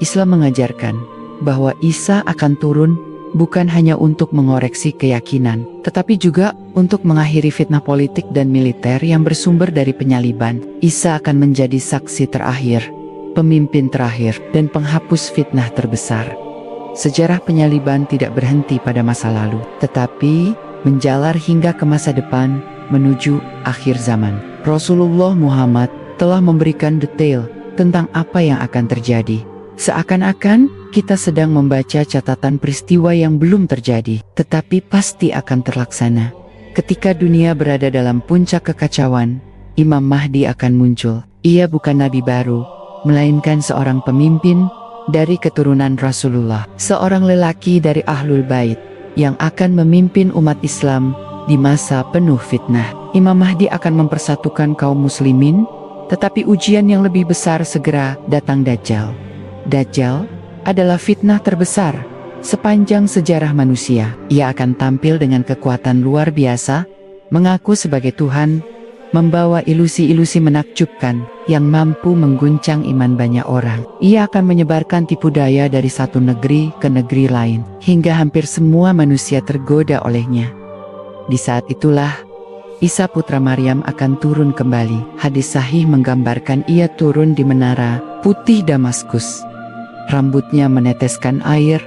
A: Islam mengajarkan bahwa Isa akan turun bukan hanya untuk mengoreksi keyakinan, tetapi juga untuk mengakhiri fitnah politik dan militer yang bersumber dari penyaliban. Isa akan menjadi saksi terakhir, pemimpin terakhir, dan penghapus fitnah terbesar. Sejarah penyaliban tidak berhenti pada masa lalu, tetapi menjalar hingga ke masa depan menuju akhir zaman. Rasulullah Muhammad telah memberikan detail tentang apa yang akan terjadi. Seakan-akan kita sedang membaca catatan peristiwa yang belum terjadi, tetapi pasti akan terlaksana. Ketika dunia berada dalam puncak kekacauan, Imam Mahdi akan muncul. Ia bukan nabi baru, melainkan seorang pemimpin dari keturunan Rasulullah, seorang lelaki dari Ahlul Bait yang akan memimpin umat Islam di masa penuh fitnah. Imam Mahdi akan mempersatukan kaum muslimin, tetapi ujian yang lebih besar segera datang. Dajjal adalah fitnah terbesar sepanjang sejarah manusia. Ia akan tampil dengan kekuatan luar biasa, mengaku sebagai Tuhan, membawa ilusi-ilusi menakjubkan yang mampu mengguncang iman banyak orang. Ia akan menyebarkan tipu daya dari satu negeri ke negeri lain, hingga hampir semua manusia tergoda olehnya. Di saat itulah, Isa putra Maryam akan turun kembali. Hadis sahih menggambarkan ia turun di menara putih Damaskus. Rambutnya meneteskan air,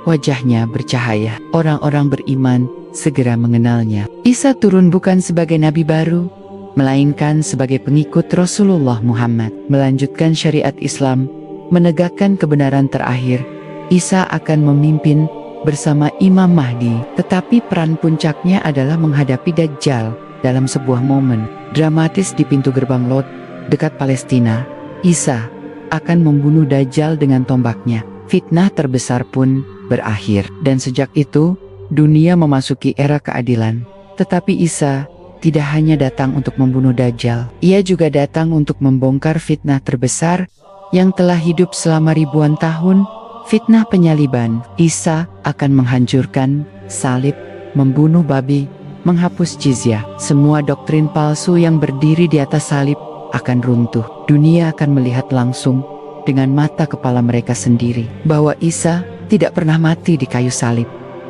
A: wajahnya bercahaya. Orang-orang beriman segera mengenalnya. Isa turun bukan sebagai nabi baru, melainkan sebagai pengikut Rasulullah Muhammad, melanjutkan syariat Islam, menegakkan kebenaran terakhir. Isa akan memimpin bersama Imam Mahdi, tetapi peran puncaknya adalah menghadapi Dajjal dalam sebuah momen dramatis di pintu gerbang Lot, dekat Palestina. Isa akan membunuh Dajjal dengan tombaknya. Fitnah terbesar pun berakhir, dan sejak itu dunia memasuki era keadilan. Tetapi Isa tidak hanya datang untuk membunuh Dajjal, ia juga datang untuk membongkar fitnah terbesar yang telah hidup selama ribuan tahun, fitnah penyaliban. Isa akan menghancurkan salib, membunuh babi, menghapus jizyah. Semua doktrin palsu yang berdiri di atas salib akan runtuh. Dunia akan melihat langsung dengan mata kepala mereka sendiri bahwa Isa tidak pernah mati di kayu salib.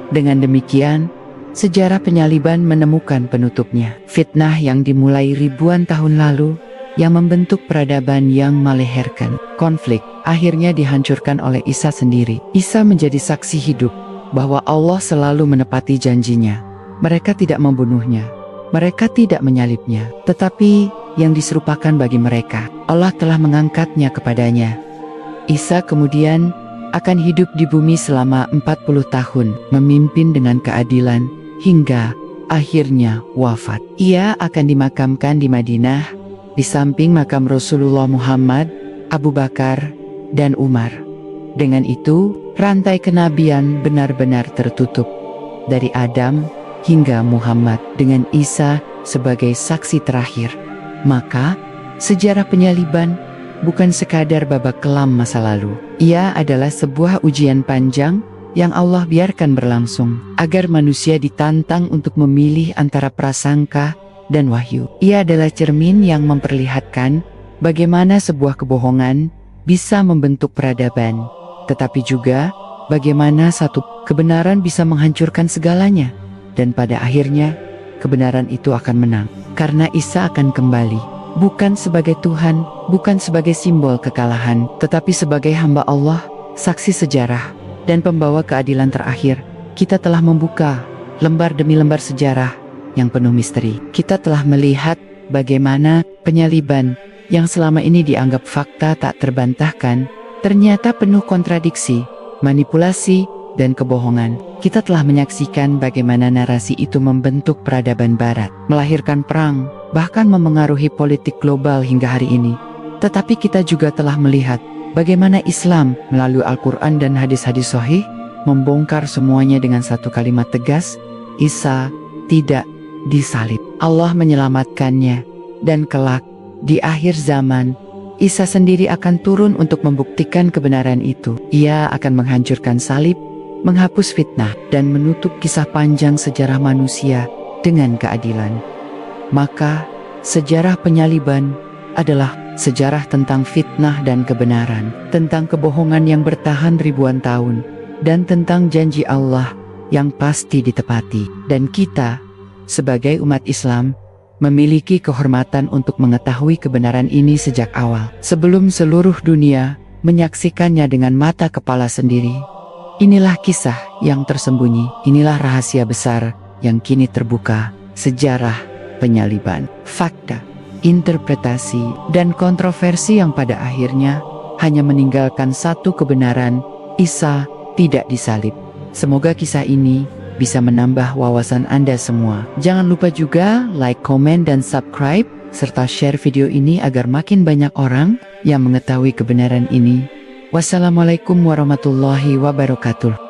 A: Dengan demikian, sejarah penyaliban menemukan penutupnya. Fitnah yang dimulai ribuan tahun lalu, yang membentuk peradaban yang meleherkan konflik, akhirnya dihancurkan oleh Isa sendiri. Isa menjadi saksi hidup bahwa Allah selalu menepati janjinya. Mereka tidak membunuhnya, mereka tidak menyalibnya, tetapi yang diserupakan bagi mereka, Allah telah mengangkatnya kepadanya. Isa kemudian akan hidup di bumi selama 40 tahun, memimpin dengan keadilan, hingga akhirnya wafat. Ia akan dimakamkan di Madinah, di samping makam Rasulullah Muhammad, Abu Bakar, dan Umar. Dengan itu, rantai kenabian benar-benar tertutup. Dari Adam hingga Muhammad, dengan Isa sebagai saksi terakhir. Maka, sejarah penyaliban bukan sekadar babak kelam masa lalu. Ia adalah sebuah ujian panjang yang Allah biarkan berlangsung, agar manusia ditantang untuk memilih antara prasangka dan wahyu. Ia adalah cermin yang memperlihatkan bagaimana sebuah kebohongan bisa membentuk peradaban, tetapi juga bagaimana satu kebenaran bisa menghancurkan segalanya. Dan pada akhirnya, kebenaran itu akan menang, karena Isa akan kembali, bukan sebagai Tuhan, bukan sebagai simbol kekalahan, tetapi sebagai hamba Allah, saksi sejarah, dan pembawa keadilan terakhir. Kita telah membuka lembar demi lembar sejarah yang penuh misteri. Kita telah melihat bagaimana penyaliban yang selama ini dianggap fakta tak terbantahkan, ternyata penuh kontradiksi, manipulasi, dan kebohongan. Kita telah menyaksikan bagaimana narasi itu membentuk peradaban barat, melahirkan perang, bahkan memengaruhi politik global hingga hari ini. Tetapi kita juga telah melihat Bagaimana Islam melalui Al-Quran dan hadis-hadis sahih membongkar semuanya dengan satu kalimat tegas, Isa tidak disalib. Allah menyelamatkannya, dan kelak di akhir zaman Isa sendiri akan turun untuk membuktikan kebenaran itu. Ia akan menghancurkan salib, menghapus fitnah, dan menutup kisah panjang sejarah manusia dengan keadilan. Maka sejarah penyaliban adalah sejarah tentang fitnah dan kebenaran, tentang kebohongan yang bertahan ribuan tahun, dan tentang janji Allah yang pasti ditepati. Dan kita, sebagai umat Islam, memiliki kehormatan untuk mengetahui kebenaran ini sejak awal, sebelum seluruh dunia menyaksikannya dengan mata kepala sendiri. Inilah kisah yang tersembunyi, inilah rahasia besar yang kini terbuka, sejarah penyaliban, fakta, interpretasi, dan kontroversi yang pada akhirnya hanya meninggalkan satu kebenaran, Isa tidak disalib. Semoga kisah ini bisa menambah wawasan Anda semua. Jangan lupa juga like, komen, dan subscribe, serta share video ini agar makin banyak orang yang mengetahui kebenaran ini. Wassalamualaikum warahmatullahi wabarakatuh.